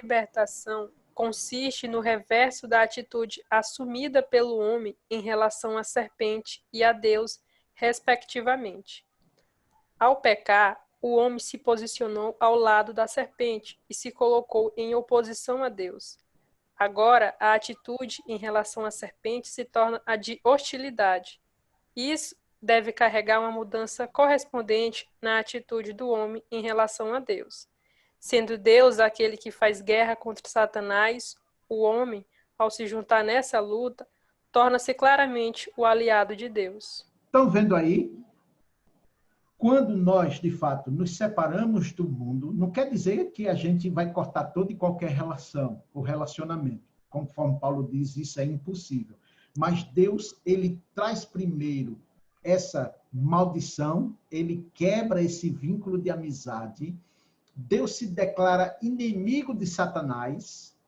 Libertação consiste no reverso da atitude assumida pelo homem em relação à serpente e a Deus, respectivamente. Ao pecar, o homem se posicionou ao lado da serpente e se colocou em oposição a Deus. Agora, a atitude em relação à serpente se torna a de hostilidade. Isso deve carregar uma mudança correspondente na atitude do homem em relação a Deus. Sendo Deus aquele que faz guerra contra Satanás, o homem, ao se juntar nessa luta, torna-se claramente o aliado de Deus. Estão vendo aí? Quando nós, de fato, nos separamos do mundo, não quer dizer que a gente vai cortar toda e qualquer relação ou relacionamento. Conforme Paulo diz, isso é impossível. Mas Deus, ele traz primeiro essa maldição, ele quebra esse vínculo de amizade. Deus se declara inimigo de Satanás,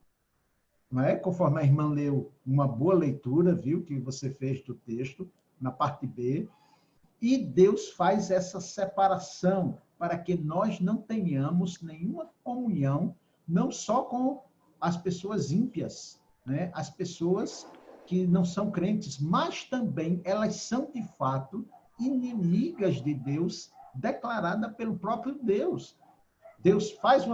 não é? Conforme a irmã leu uma boa leitura, viu, que você fez do texto, na parte B. E Deus faz essa separação para que nós não tenhamos nenhuma comunhão, não só com as pessoas ímpias, né? As pessoas que não são crentes, mas também elas são, de fato, inimigas de Deus, declarada pelo próprio Deus. Deus faz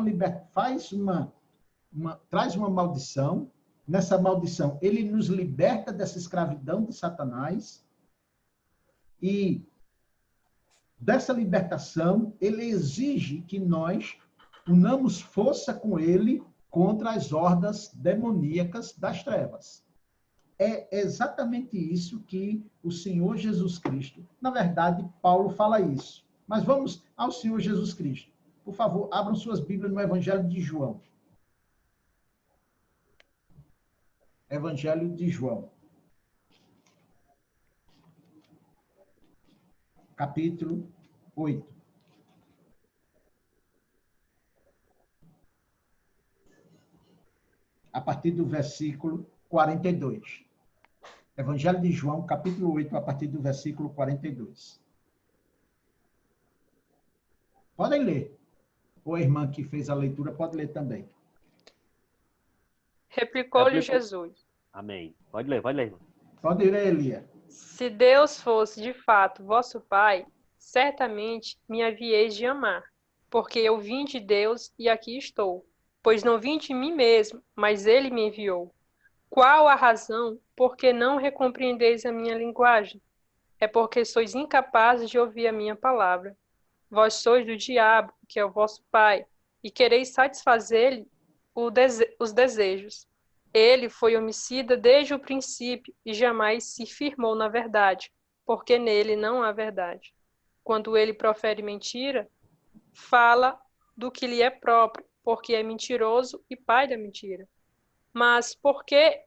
traz uma maldição. Nessa maldição, ele nos liberta dessa escravidão de Satanás e dessa libertação, ele exige que nós unamos força com ele contra as hordas demoníacas das trevas. É exatamente isso que o Senhor Jesus Cristo, na verdade, Paulo fala isso. Mas vamos ao Senhor Jesus Cristo. Por favor, abram suas Bíblias no Evangelho de João. Evangelho de João. Capítulo 8. A partir do versículo 42. Evangelho de João, capítulo 8, a partir do versículo 42. Podem ler. Ou a irmã que fez a leitura pode ler também. Replicou-lhe Jesus. Amém. Pode ler, irmão. Pode ler, Elia. Se Deus fosse de fato vosso Pai, certamente me havieis de amar, porque eu vim de Deus e aqui estou. Pois não vim de mim mesmo, mas ele me enviou. Qual a razão por que não recompreendeis a minha linguagem? É porque sois incapazes de ouvir a minha palavra. Vós sois do diabo, que é o vosso pai, e quereis satisfazer-lhe os desejos. Ele foi homicida desde o princípio e jamais se firmou na verdade, porque nele não há verdade. Quando ele profere mentira, fala do que lhe é próprio, porque é mentiroso e pai da mentira. Mas porque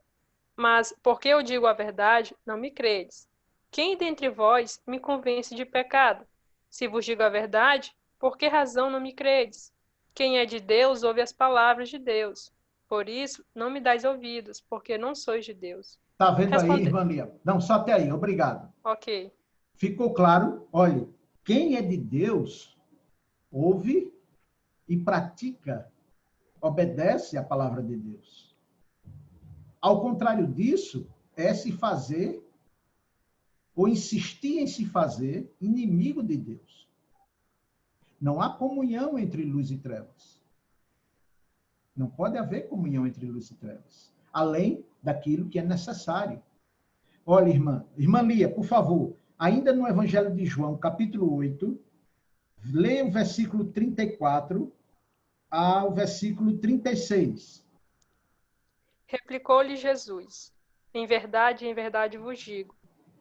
eu digo a verdade, não me credes. Quem dentre vós me convence de pecado? Se vos digo a verdade, por que razão não me credes? Quem é de Deus ouve as palavras de Deus. Por isso, não me dais ouvidos, porque não sois de Deus. Está vendo aí, irmã Lia? Não, só até aí. Obrigado. Ok. Ficou claro? Olha, quem é de Deus ouve e pratica, obedece à palavra de Deus. Ao contrário disso, é se fazer ou insistir em se fazer inimigo de Deus. Não há comunhão entre luz e trevas. Não pode haver comunhão entre luz e trevas, além daquilo que é necessário. Olha, irmã Lia, por favor, ainda no Evangelho de João, capítulo 8, leia o versículo 34 ao versículo 36. Replicou-lhe Jesus: em verdade vos digo,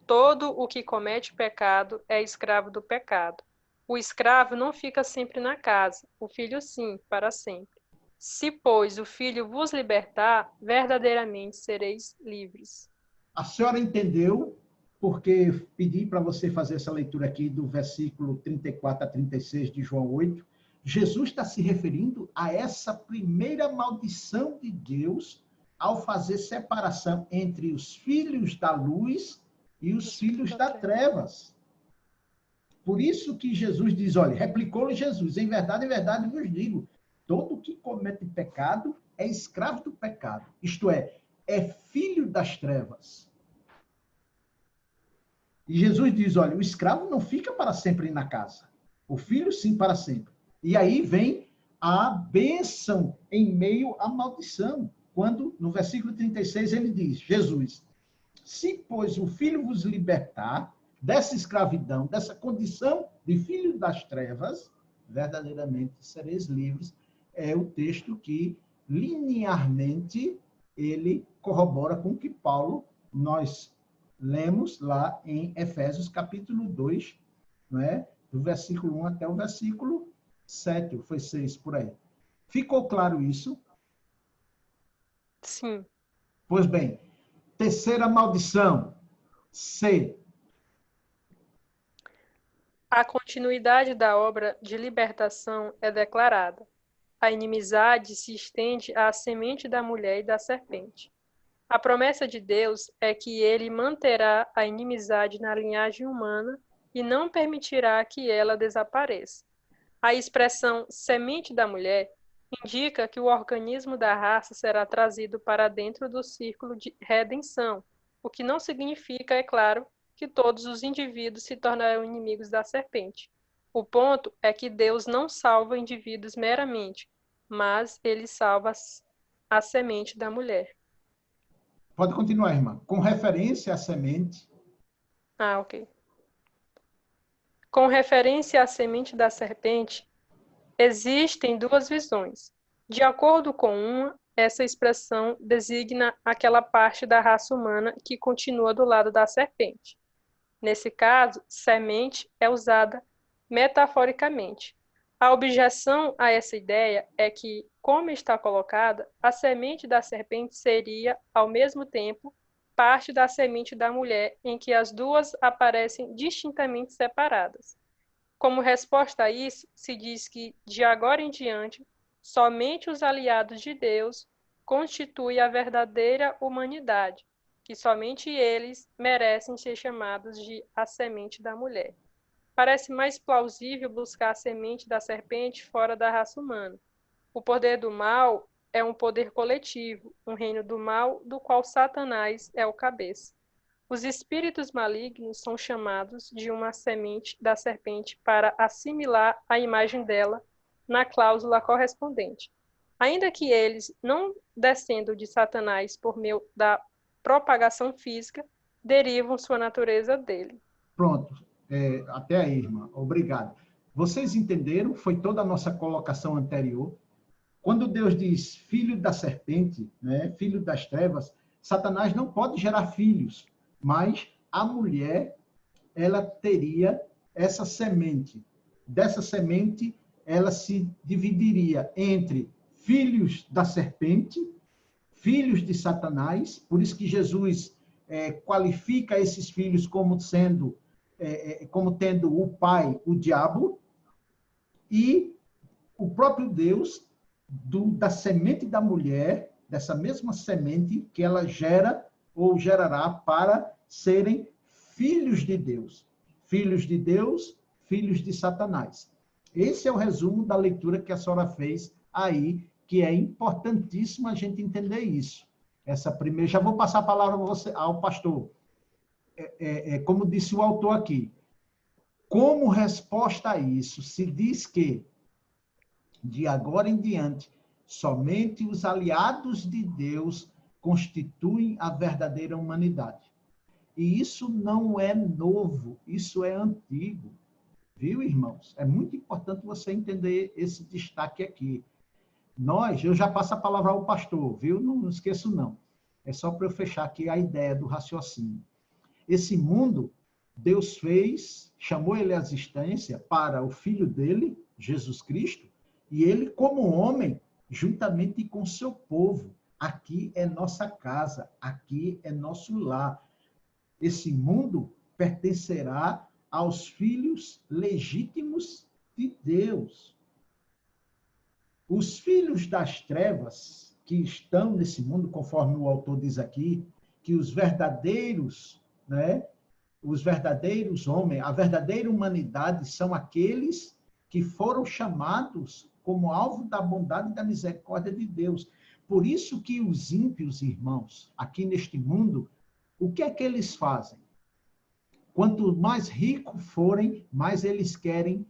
todo o que comete pecado é escravo do pecado. O escravo não fica sempre na casa, o filho sim, para sempre. Se, pois, o filho vos libertar, verdadeiramente sereis livres. A senhora entendeu porque pedi para você fazer essa leitura aqui do versículo 34 a 36 de João 8. Jesus está se referindo a essa primeira maldição de Deus ao fazer separação entre os filhos da luz e os filhos das trevas. Por isso que Jesus diz, olha, replicou-lhe Jesus, em verdade vos digo, todo que comete pecado é escravo do pecado. Isto é filho das trevas. E Jesus diz, olha, o escravo não fica para sempre na casa. O filho, sim, para sempre. E aí vem a bênção em meio à maldição. Quando, no versículo 36, ele diz, Jesus, se, pois, o filho vos libertar dessa escravidão, dessa condição de filho das trevas, verdadeiramente sereis livres. É o texto que, linearmente, ele corrobora com o que Paulo, nós lemos lá em Efésios, capítulo 2, não é? Do versículo 1 até o versículo 7, ou foi 6, por aí. Ficou claro isso? Sim. Pois bem, terceira maldição, C. A continuidade da obra de libertação é declarada. A inimizade se estende à semente da mulher e da serpente. A promessa de Deus é que ele manterá a inimizade na linhagem humana e não permitirá que ela desapareça. A expressão semente da mulher indica que o organismo da raça será trazido para dentro do círculo de redenção, o que não significa, é claro, que todos os indivíduos se tornarão inimigos da serpente. O ponto é que Deus não salva indivíduos meramente, mas ele salva a semente da mulher. Pode continuar, irmã. Com referência à semente. Ok. Com referência à semente da serpente, existem duas visões. De acordo com uma, essa expressão designa aquela parte da raça humana que continua do lado da serpente. Nesse caso, semente é usada metaforicamente. A objeção a essa ideia é que, como está colocada, a semente da serpente seria, ao mesmo tempo, parte da semente da mulher, em que as duas aparecem distintamente separadas. Como resposta a isso, se diz que, de agora em diante, somente os aliados de Deus constituem a verdadeira humanidade, que somente eles merecem ser chamados de a semente da mulher. Parece mais plausível buscar a semente da serpente fora da raça humana. O poder do mal é um poder coletivo, um reino do mal do qual Satanás é o cabeça. Os espíritos malignos são chamados de uma semente da serpente para assimilar a imagem dela na cláusula correspondente. Ainda que eles não descendam de Satanás por meio da propagação física, derivam sua natureza dele. Pronto. Até aí, irmã. Obrigado. Vocês entenderam? Foi toda a nossa colocação anterior. Quando Deus diz filho da serpente, né, filho das trevas, Satanás não pode gerar filhos, mas a mulher, ela teria essa semente. Dessa semente, ela se dividiria entre filhos da serpente, filhos de Satanás, por isso que Jesus qualifica esses filhos como tendo o pai, o diabo, e o próprio Deus, da semente da mulher, dessa mesma semente que ela gera ou gerará para serem filhos de Deus. Filhos de Deus, filhos de Satanás. Esse é o resumo da leitura que a senhora fez aí, que é importantíssimo a gente entender isso. Essa primeira, já vou passar a palavra ao pastor. Como disse o autor aqui, como resposta a isso, se diz que, de agora em diante, somente os aliados de Deus constituem a verdadeira humanidade. E isso não é novo, isso é antigo. Viu, irmãos? É muito importante você entender esse destaque aqui. Eu já passo a palavra ao pastor, viu? Não esqueço, não. É só para eu fechar aqui a ideia do raciocínio. Esse mundo, Deus fez, chamou ele à existência para o Filho dele, Jesus Cristo, e ele, como homem, juntamente com seu povo. Aqui é nossa casa, aqui é nosso lar. Esse mundo pertencerá aos filhos legítimos de Deus. Os filhos das trevas que estão nesse mundo, conforme o autor diz aqui, que os verdadeiros, os verdadeiros homens, a verdadeira humanidade são aqueles que foram chamados como alvo da bondade e da misericórdia de Deus. Por isso que os ímpios, irmãos, aqui neste mundo, o que é que eles fazem? Quanto mais ricos forem, mais eles querem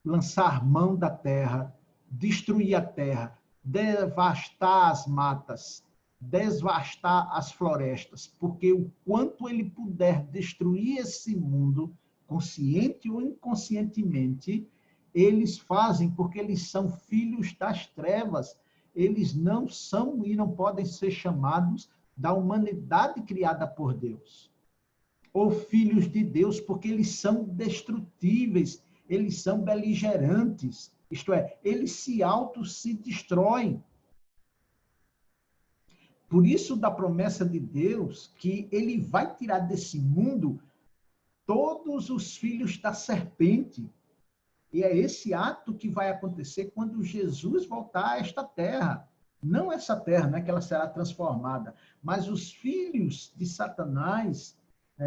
lançar mão da terra, destruir a terra, devastar as matas, devastar as florestas, porque o quanto ele puder destruir esse mundo, consciente ou inconscientemente, eles fazem porque eles são filhos das trevas. Eles não são e não podem ser chamados da humanidade criada por Deus. Ou filhos de Deus, porque eles são destrutíveis, eles são beligerantes. Isto é, eles se destroem. Por isso, da promessa de Deus, que ele vai tirar desse mundo todos os filhos da serpente. E é esse ato que vai acontecer quando Jesus voltar a esta terra. Não essa terra, não é que ela será transformada, mas os filhos de Satanás,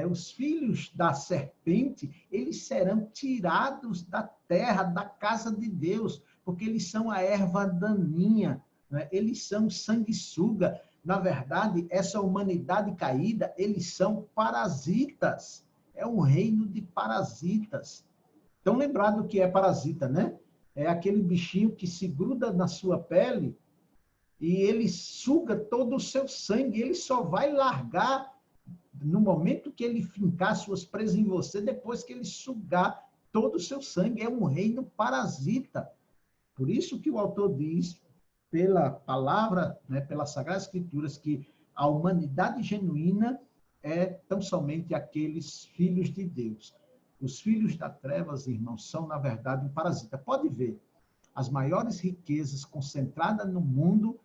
os filhos da serpente, eles serão tirados da terra, da casa de Deus, porque eles são a erva daninha, eles são sanguessuga. Na verdade, essa humanidade caída, eles são parasitas. É um reino de parasitas. Então, lembrado que é parasita, né? É aquele bichinho que se gruda na sua pele e ele suga todo o seu sangue. Ele só vai largar no momento que ele fincar suas presas em você, depois que ele sugar todo o seu sangue. É um reino parasita. Por isso que o autor diz, pela palavra, pelas Sagradas Escrituras, que a humanidade genuína é tão somente aqueles filhos de Deus. Os filhos das trevas, irmãos, são, na verdade, um parasita. Pode ver, as maiores riquezas concentradas no mundo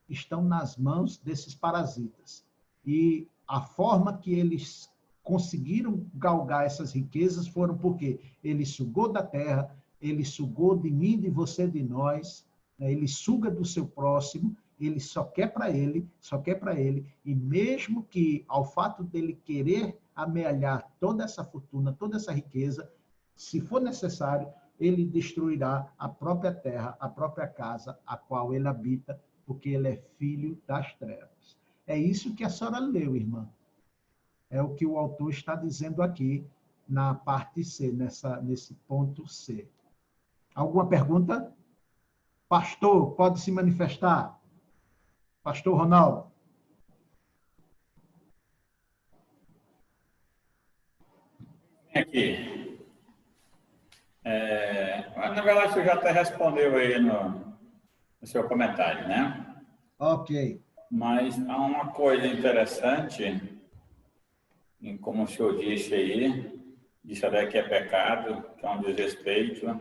estão nas mãos desses parasitas. E a forma que eles conseguiram galgar essas riquezas foram porque ele sugou da terra, ele sugou de mim, de você, de nós, ele suga do seu próximo, ele só quer para ele, e mesmo que, ao fato dele querer amealhar toda essa fortuna, toda essa riqueza, se for necessário, ele destruirá a própria terra, a própria casa, a qual ele habita, porque ele é filho das trevas. É isso que a senhora leu, irmã. É o que o autor está dizendo aqui na parte C, nesse ponto C. Alguma pergunta? Pastor, pode se manifestar. Pastor Ronaldo. Aqui. Na verdade, você já até respondeu aí no seu comentário, né? Ok. Mas há uma coisa interessante, como o senhor disse aí, disse até que é pecado, que é um desrespeito,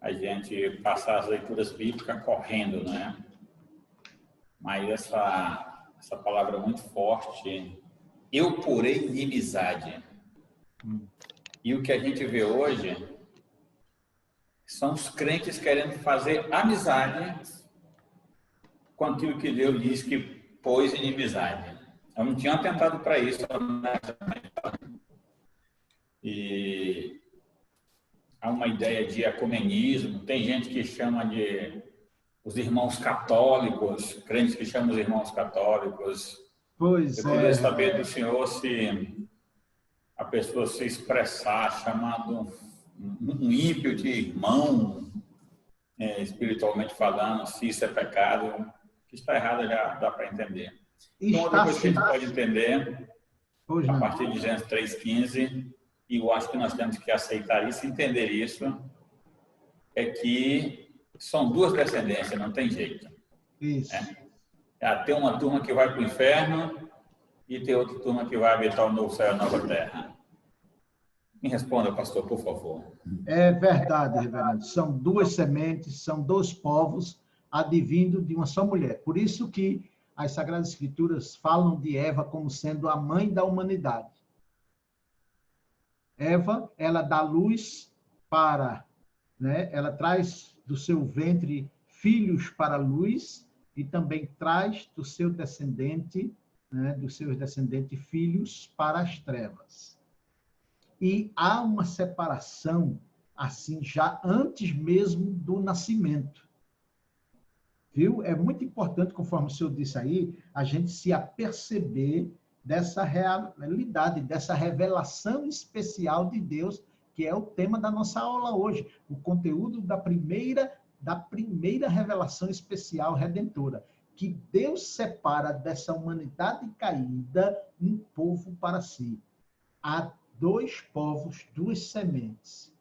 a gente passar as leituras bíblicas correndo, né? Mas essa palavra é muito forte, eu porém inimizade. E o que a gente vê hoje são os crentes querendo fazer amizade com aquilo que Deus diz que pôs inimizade. Eu não tinha atentado para isso. E há uma ideia de ecumenismo, tem gente que chama de os irmãos católicos, crentes que chamam os irmãos católicos. Pois eu queria saber do senhor se a pessoa se expressar chamando um ímpio de irmão, espiritualmente falando, se isso é pecado, que está errado já dá para entender. Então, outra coisa que a gente pode entender, a partir de Gênesis 3,15, e eu acho que nós temos que aceitar isso, entender isso, é que são duas descendências, não tem jeito. Isso. Tem uma turma que vai para o inferno e tem outra turma que vai habitar o novo céu e a nova terra. Me responda, pastor, por favor. É verdade, reverendo. São duas sementes, são dois povos advindo de uma só mulher. Por isso que as Sagradas Escrituras falam de Eva como sendo a mãe da humanidade. Eva, ela dá luz para, né? Ela traz do seu ventre filhos para a luz e também traz do seu descendente, né? Dos seus descendentes filhos para as trevas. E há uma separação, assim, já antes mesmo do nascimento. Viu? É muito importante, conforme o senhor disse aí, a gente se aperceber dessa realidade, dessa revelação especial de Deus, que é o tema da nossa aula hoje, o conteúdo da primeira revelação especial redentora, que Deus separa dessa humanidade caída um povo para si. Há dois povos, duas sementes.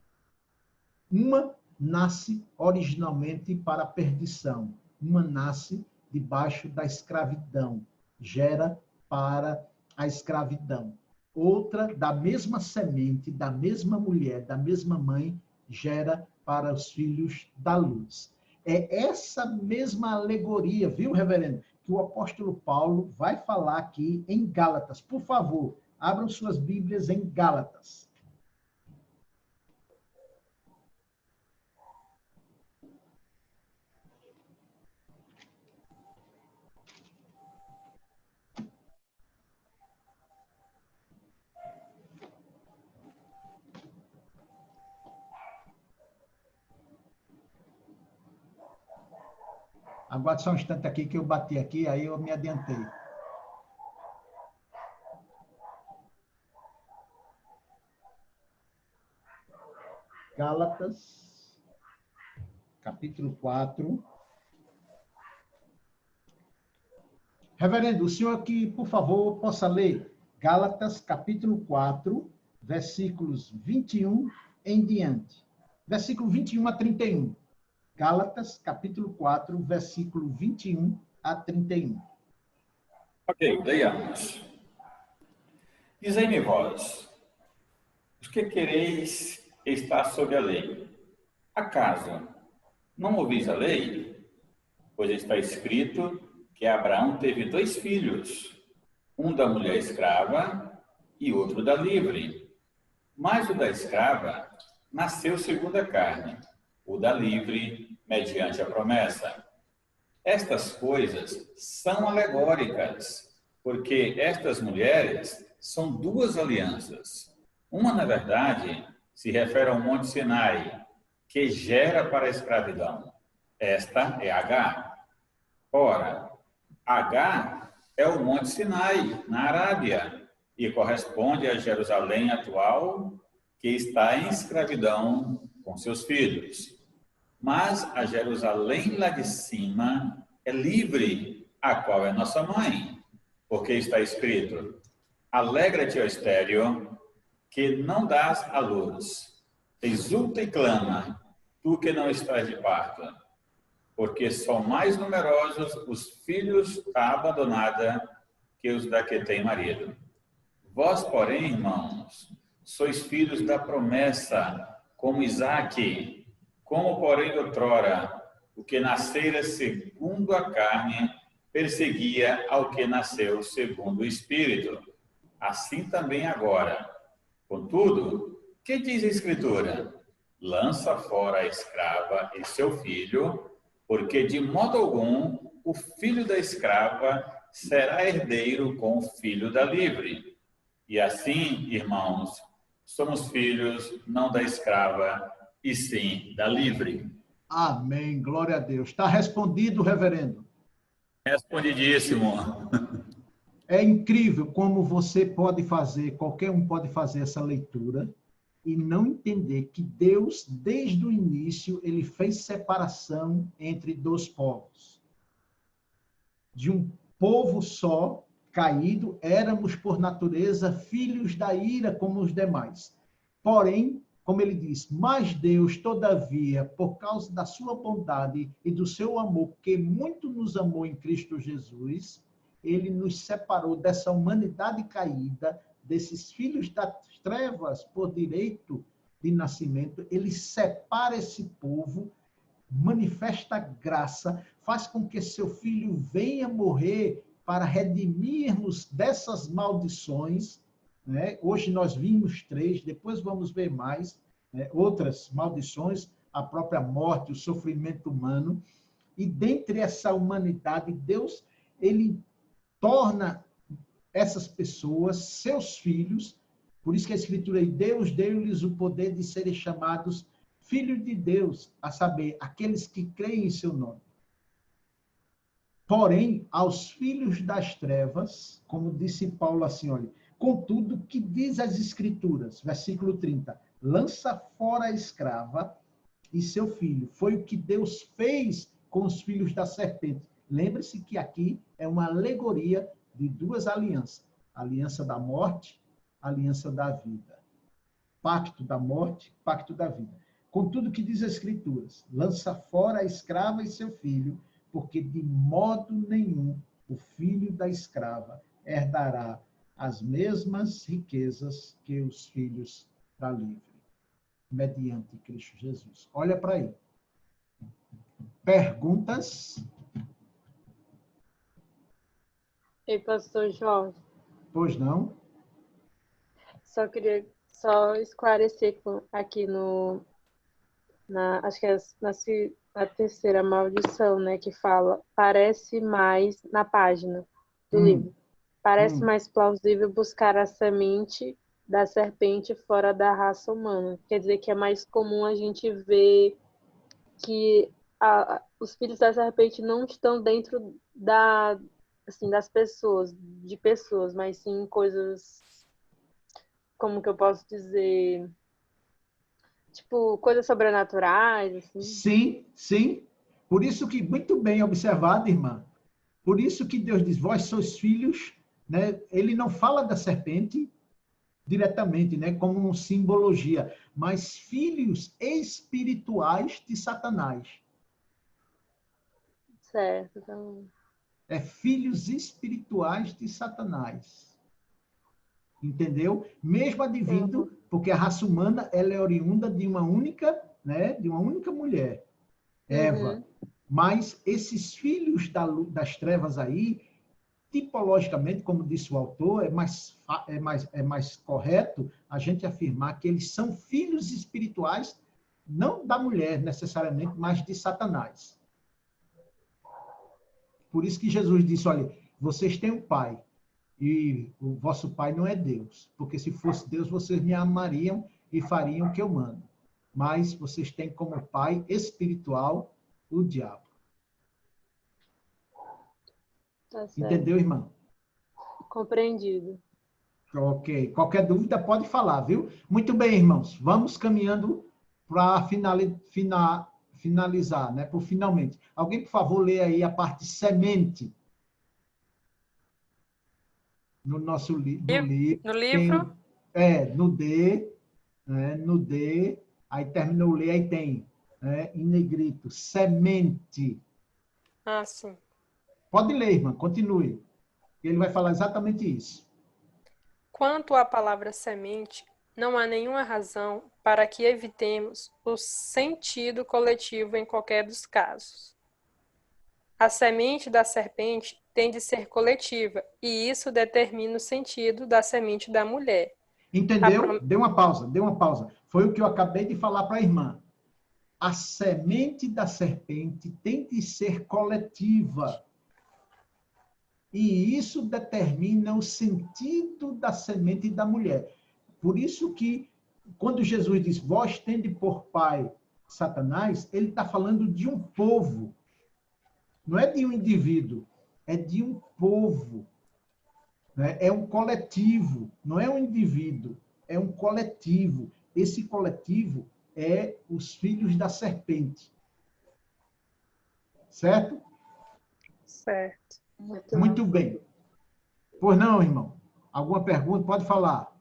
Uma nasce originalmente para a perdição, uma nasce debaixo da escravidão, gera para a escravidão. Outra, da mesma semente, da mesma mulher, da mesma mãe, gera para os filhos da luz. É essa mesma alegoria, viu, reverendo, que o apóstolo Paulo vai falar aqui em Gálatas. Por favor, abram suas Bíblias em Gálatas. Aguarde só um instante aqui que eu bati aqui, aí eu me adiantei. Gálatas, capítulo 4. Reverendo, o senhor aqui, por favor, possa ler Gálatas, capítulo 4, versículos 21 em diante. Versículo 21 a 31. Gálatas, capítulo 4, versículo 21 a 31. Ok, leiamos. Dizei-me vós, os que quereis estar sob a lei. Acaso não ouvis a lei? Pois está escrito que Abraão teve 2 filhos, um da mulher escrava e outro da livre. Mas o da escrava nasceu segundo a carne, o da livre mediante a promessa. Estas coisas são alegóricas, porque estas mulheres são duas alianças. Uma, na verdade, se refere ao Monte Sinai, que gera para a escravidão. Esta é Agar. Ora, Agar é o Monte Sinai, na Arábia, e corresponde a Jerusalém atual, que está em escravidão com seus filhos. Mas a Jerusalém lá de cima é livre, a qual é nossa mãe, porque está escrito: alegra-te, ó estéreo, que não dás à luz. Exulta e clama, tu que não estás de parto, porque são mais numerosos os filhos da abandonada que os da que tem marido. Vós, porém, irmãos, sois filhos da promessa, como Isaque, como, porém, outrora, o que nascera segundo a carne, perseguia ao que nasceu segundo o Espírito. Assim também agora. Contudo, que diz a Escritura? Lança fora a escrava e seu filho, porque de modo algum o filho da escrava será herdeiro com o filho da livre. E assim, irmãos, somos filhos não da escrava, e sim da livre. Amém. Glória a Deus. Está respondido, reverendo. Respondidíssimo. É incrível como você pode fazer, qualquer um pode fazer essa leitura e não entender que Deus, desde o início, ele fez separação entre dois povos. De um povo só, caído, éramos, por natureza, filhos da ira como os demais. Porém, como ele diz, mas Deus, todavia, por causa da sua bondade e do seu amor, que muito nos amou em Cristo Jesus, ele nos separou dessa humanidade caída, desses filhos das trevas por direito de nascimento. Ele separa esse povo, manifesta graça, faz com que seu filho venha morrer para redimirmos dessas maldições, né? Hoje nós vimos 3, depois vamos ver mais, né? Outras maldições, a própria morte, o sofrimento humano. E dentre essa humanidade, Deus, ele torna essas pessoas seus filhos. Por isso que a Escritura diz: Deus deu-lhes o poder de serem chamados filhos de Deus, a saber, aqueles que creem em seu nome. Porém, aos filhos das trevas, como disse Paulo assim, olha, contudo, que diz as Escrituras, versículo 30, lança fora a escrava e seu filho. Foi o que Deus fez com os filhos da serpente. Lembre-se que aqui é uma alegoria de duas alianças. A aliança da morte, a aliança da vida. Pacto da morte, pacto da vida. Contudo, que diz as Escrituras, lança fora a escrava e seu filho, porque de modo nenhum o filho da escrava herdará as mesmas riquezas que os filhos da livre, mediante Cristo Jesus. Olha para aí. Perguntas? Ei, pastor Jorge. Pois não? Só queria esclarecer aqui acho que é na terceira maldição, né, que fala, parece mais na página do livro. Parece mais plausível buscar a semente da serpente fora da raça humana. Quer dizer que é mais comum a gente ver que os filhos da serpente não estão dentro das pessoas, mas sim coisas, como que eu posso dizer, tipo, coisas sobrenaturais, assim. Sim, sim. Por isso que, muito bem observado, irmã, por isso que Deus diz, vós sois filhos, né? Ele não fala da serpente diretamente, né, como uma simbologia, mas filhos espirituais de Satanás. Certo, então... É filhos espirituais de Satanás. Entendeu? Mesmo advindo, porque a raça humana ela é oriunda de uma única, né, de uma única mulher, Eva. Mas esses filhos das trevas aí, tipologicamente, como disse o autor, é mais correto a gente afirmar que eles são filhos espirituais, não da mulher necessariamente, mas de Satanás. Por isso que Jesus disse, olha, vocês têm um pai, e o vosso pai não é Deus, porque se fosse Deus, vocês me amariam e fariam o que eu mando. Mas vocês têm como pai espiritual o diabo. Tá certo. Entendeu, irmão? Compreendido. Ok. Qualquer dúvida pode falar, viu? Muito bem, irmãos. Vamos caminhando para finalizar, né? Por finalmente. Alguém, por favor, lê aí a parte semente no nosso do livro. No livro? No D, né? No D, aí terminou o ler, aí tem, né? Em negrito, semente. Ah, sim. Pode ler, irmã, continue. Ele vai falar exatamente isso. Quanto à palavra semente, não há nenhuma razão para que evitemos o sentido coletivo em qualquer dos casos. A semente da serpente tem de ser coletiva, e isso determina o sentido da semente da mulher. Entendeu? Dê uma pausa. Foi o que eu acabei de falar para a irmã. A semente da serpente tem de ser coletiva. E isso determina o sentido da semente da mulher. Por isso que, quando Jesus diz, vós tende por pai Satanás, ele está falando de um povo. Não é de um indivíduo, é de um povo. Né? É um coletivo, não é um indivíduo, é um coletivo. Esse coletivo é os filhos da serpente. Certo? Certo. Muito bem. Pois não, irmão? Alguma pergunta? Pode falar.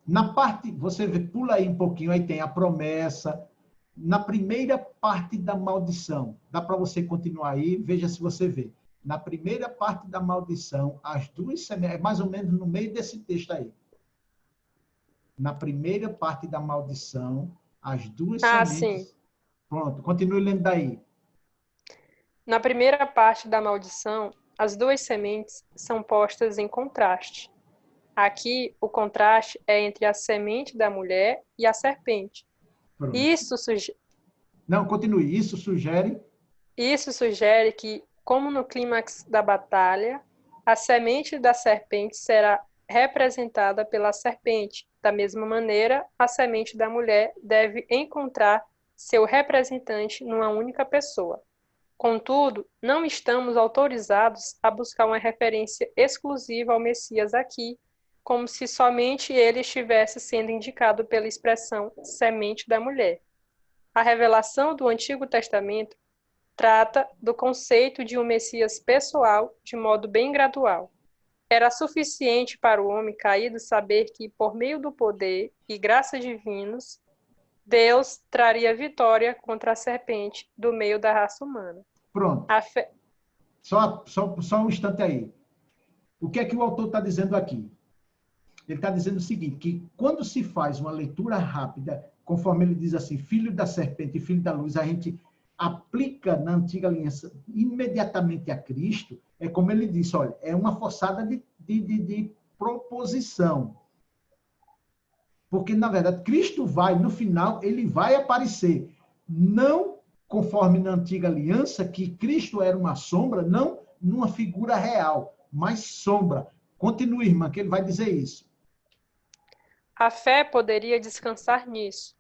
Na parte, você pula aí um pouquinho, aí tem a promessa. Na primeira parte da maldição, dá para você continuar aí, veja se você vê. Na primeira parte da maldição, as duas sementes, mais ou menos no meio desse texto aí. Na primeira parte da maldição, as duas sementes. Sim. Pronto, continue lendo daí. Na primeira parte da maldição, as duas sementes são postas em contraste. Aqui, o contraste é entre a semente da mulher e a serpente. Pronto. Não, continue. Isso sugere que, como no clímax da batalha, a semente da serpente será representada pela serpente. Da mesma maneira, a semente da mulher deve encontrar seu representante numa única pessoa. Contudo, não estamos autorizados a buscar uma referência exclusiva ao Messias aqui, como se somente ele estivesse sendo indicado pela expressão semente da mulher. A revelação do Antigo Testamento trata do conceito de um Messias pessoal de modo bem gradual. Era suficiente para o homem caído saber que, por meio do poder e graça divinos, Deus traria vitória contra a serpente do meio da raça humana. Pronto. Só um instante aí. O que é que o autor está dizendo aqui? Ele está dizendo o seguinte, que quando se faz uma leitura rápida, conforme ele diz assim, filho da serpente e filho da luz, a gente aplica na antiga aliança imediatamente a Cristo, é como ele disse, olha, é uma forçada de proposição. Porque, na verdade, Cristo vai, no final, ele vai aparecer. Não conforme na antiga aliança, que Cristo era uma sombra, não numa figura real, mas sombra. Continue, irmã, que ele vai dizer isso. A fé poderia descansar nisso.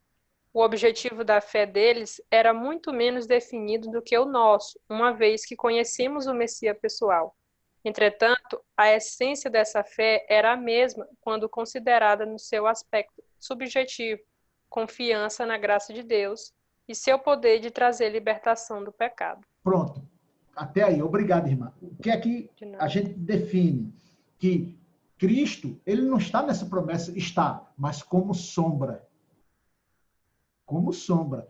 O objetivo da fé deles era muito menos definido do que o nosso, uma vez que conhecemos o Messias pessoal. Entretanto, a essência dessa fé era a mesma quando considerada no seu aspecto subjetivo, confiança na graça de Deus e seu poder de trazer libertação do pecado. Pronto. Até aí. Obrigado, irmã. O que é que a gente define? Que Cristo, ele não está nessa promessa, está, mas como sombra. Como sombra.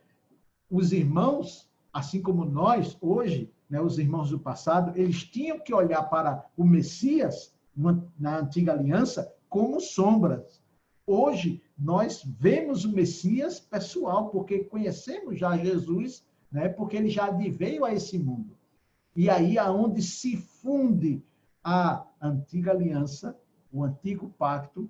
Os irmãos, assim como nós, hoje, né, os irmãos do passado, eles tinham que olhar para o Messias, na antiga aliança, como sombras. Hoje, nós vemos o Messias pessoal, porque conhecemos já Jesus, né, porque ele já veio a esse mundo. E aí, aonde se funde a antiga aliança, o antigo pacto,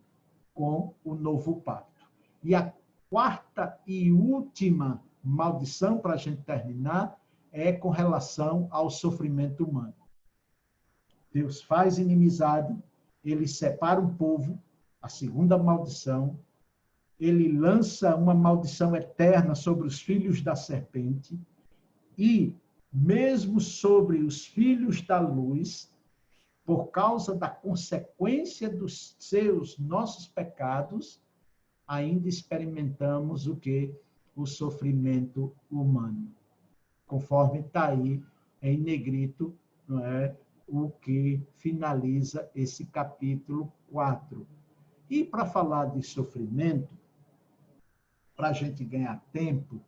com o novo pacto. E a quarta e última maldição, para a gente terminar, é com relação ao sofrimento humano. Deus faz inimizade, ele separa um povo, a segunda maldição, ele lança uma maldição eterna sobre os filhos da serpente e, mesmo sobre os filhos da luz, por causa da consequência dos nossos pecados, ainda experimentamos o quê? O sofrimento humano. Conforme está aí em negrito, não é? O que finaliza esse capítulo 4. E para falar de sofrimento, para a gente ganhar tempo,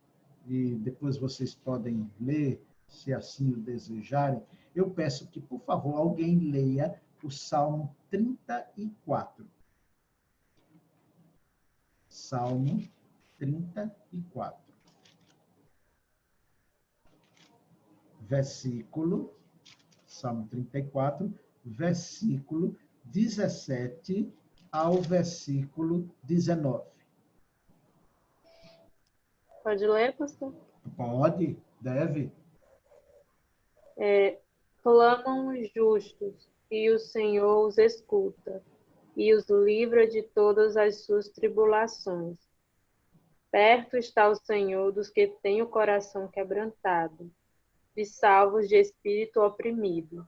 e depois vocês podem ler, se assim o desejarem, eu peço que, por favor, alguém leia o Salmo 34. Salmo 34. Versículo, Salmo 34, versículo 17 ao versículo 19. Pode ler, pastor? Pode, deve. Clamam os justos, e o Senhor os escuta, e os livra de todas as suas tribulações. Perto está o Senhor dos que têm o coração quebrantado, e salvos de espírito oprimido.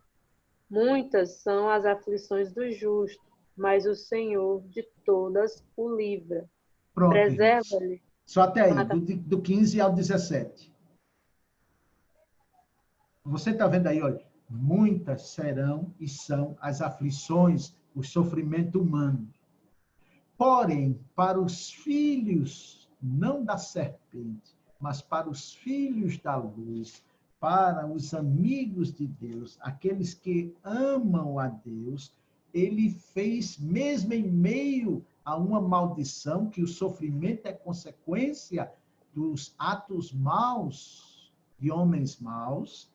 Muitas são as aflições do justo, mas o Senhor de todas o livra. Pronto. Preserva-lhe. Só até aí, do 15 ao 17. Você está vendo aí, olha, muitas serão e são as aflições, o sofrimento humano. Porém, para os filhos, não da serpente, mas para os filhos da luz, para os amigos de Deus, aqueles que amam a Deus, ele fez, mesmo em meio a uma maldição, que o sofrimento é consequência dos atos maus de homens maus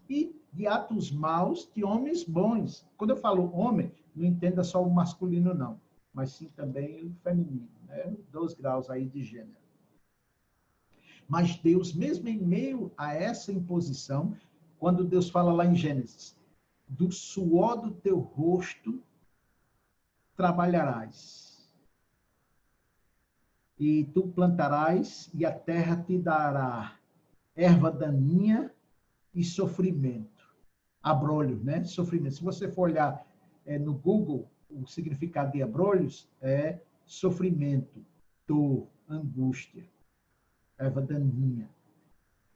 e de atos maus de homens bons. Quando eu falo homem, não entenda só o masculino, não, mas sim também o feminino, né? 2 graus aí de gênero. Mas Deus, mesmo em meio a essa imposição, quando Deus fala lá em Gênesis, do suor do teu rosto trabalharás, e tu plantarás, e a terra te dará erva daninha e sofrimento. Abrolhos, né? Sofrimento. Se você for olhar no Google, o significado de abrolhos é sofrimento, dor, angústia. Erva daninha.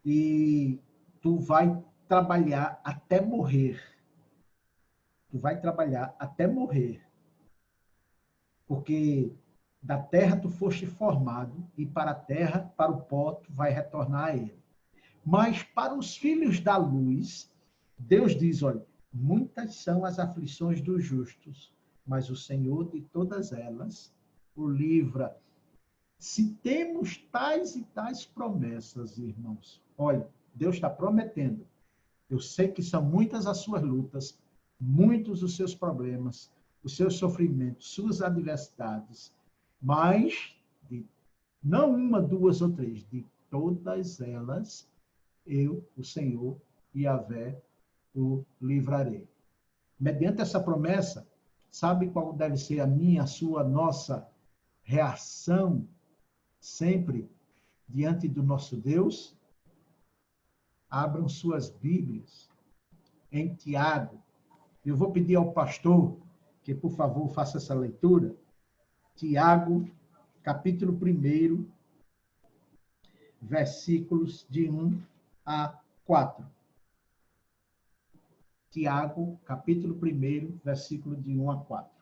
E tu vai trabalhar até morrer. Tu vai trabalhar até morrer. Porque da terra tu foste formado, e para a terra, para o pó, tu vai retornar a ele. Mas para os filhos da luz, Deus diz, olha, muitas são as aflições dos justos, mas o Senhor de todas elas o livra. Se temos tais e tais promessas, irmãos, olha, Deus está prometendo. Eu sei que são muitas as suas lutas, muitos os seus problemas, os seus sofrimentos, suas adversidades, mas não uma, 2 ou 3, de todas elas, eu, o Senhor, Yahvé, o livrarei. Mediante essa promessa, sabe qual deve ser a minha, a sua, a nossa reação sempre diante do nosso Deus? Abram suas Bíblias em Tiago. Eu vou pedir ao pastor que, por favor, faça essa leitura. Tiago, capítulo 1, versículos de 1 a 4. Tiago, capítulo 1, versículo de 1 a 4.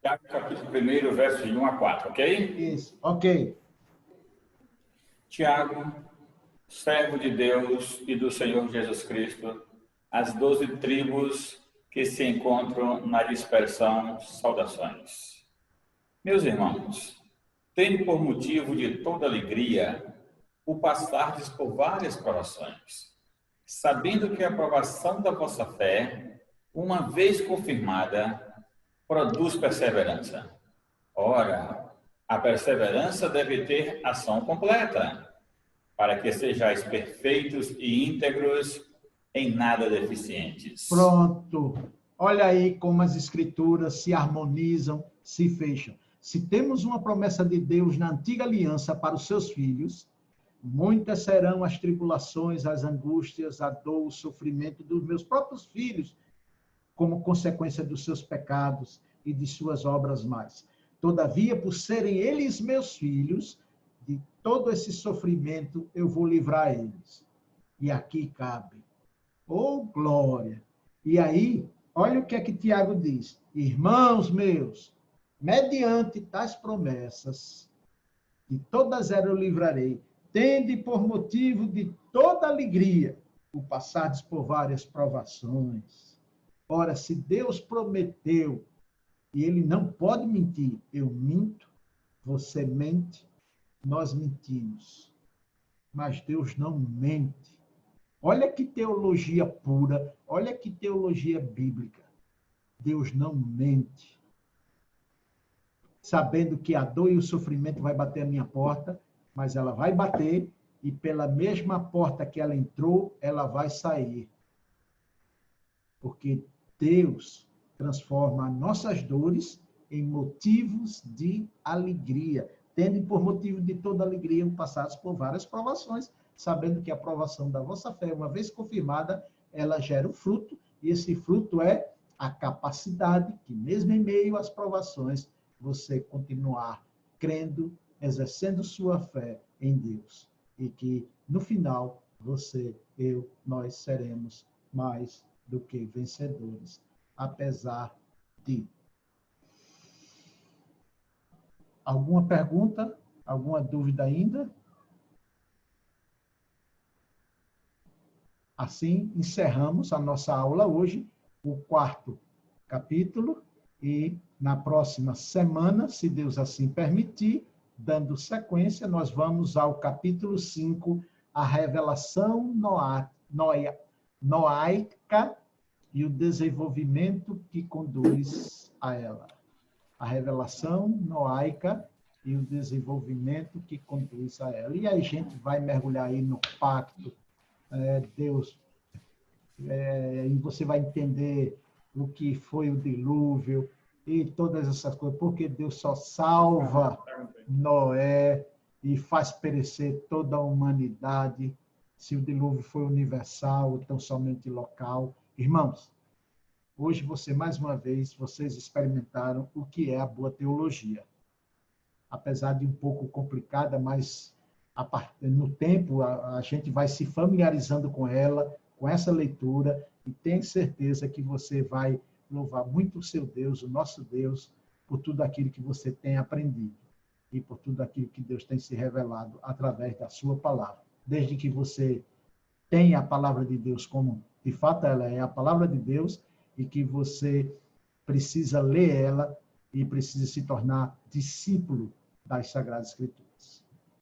Tiago, capítulo 1, versos de 1 a 4, ok? Isso, ok. Tiago, servo de Deus e do Senhor Jesus Cristo, as 12 tribos que se encontram na dispersão, saudações. Meus irmãos, tende por motivo de toda alegria o passardes por várias provações, sabendo que a aprovação da vossa fé, uma vez confirmada, produz perseverança. Ora, a perseverança deve ter ação completa, para que sejais perfeitos e íntegros, em nada deficientes. Pronto. Olha aí como as escrituras se harmonizam, se fecham. Se temos uma promessa de Deus na antiga aliança para os seus filhos, muitas serão as tribulações, as angústias, a dor, o sofrimento dos meus próprios filhos, como consequência dos seus pecados e de suas obras mais. Todavia, por serem eles meus filhos, de todo esse sofrimento eu vou livrar eles. E aqui cabe. Oh, glória! E aí, olha o que é que Tiago diz. Irmãos meus, mediante tais promessas, de todas elas eu livrarei, tende por motivo de toda alegria o passardes por várias provações. Ora, se Deus prometeu, e ele não pode mentir, eu minto, você mente, nós mentimos. Mas Deus não mente. Olha que teologia pura, olha que teologia bíblica. Deus não mente. Sabendo que a dor e o sofrimento vai bater a minha porta, mas ela vai bater e pela mesma porta que ela entrou, ela vai sair. Porque Deus transforma nossas dores em motivos de alegria. Tendo por motivo de toda alegria passados por várias provações, sabendo que a provação da vossa fé, uma vez confirmada, ela gera um fruto, e esse fruto é a capacidade que, mesmo em meio às provações, você continuar crendo, exercendo sua fé em Deus. E que, no final, você, eu, nós seremos mais do que vencedores, apesar de. Alguma pergunta? Alguma dúvida ainda? Assim, encerramos a nossa aula hoje, o 4º capítulo, e na próxima semana, se Deus assim permitir, dando sequência, nós vamos ao capítulo 5, a revelação noaica e o desenvolvimento que conduz a ela. A revelação noaica e o desenvolvimento que conduz a ela. E aí a gente vai mergulhar aí no pacto, Deus, e você vai entender o que foi o dilúvio e todas essas coisas, porque Deus só salva Noé e faz perecer toda a humanidade, se o dilúvio foi universal ou tão somente local. Irmãos, hoje mais uma vez, vocês experimentaram o que é a boa teologia. Apesar de um pouco complicada, mas no tempo a gente vai se familiarizando com ela, com essa leitura, e tenho certeza que você vai louvar muito o seu Deus, o nosso Deus, por tudo aquilo que você tem aprendido e por tudo aquilo que Deus tem se revelado através da sua palavra. Desde que você tenha a palavra de Deus como, de fato, ela é a palavra de Deus, e que você precisa ler ela e precisa se tornar discípulo das Sagradas Escrituras.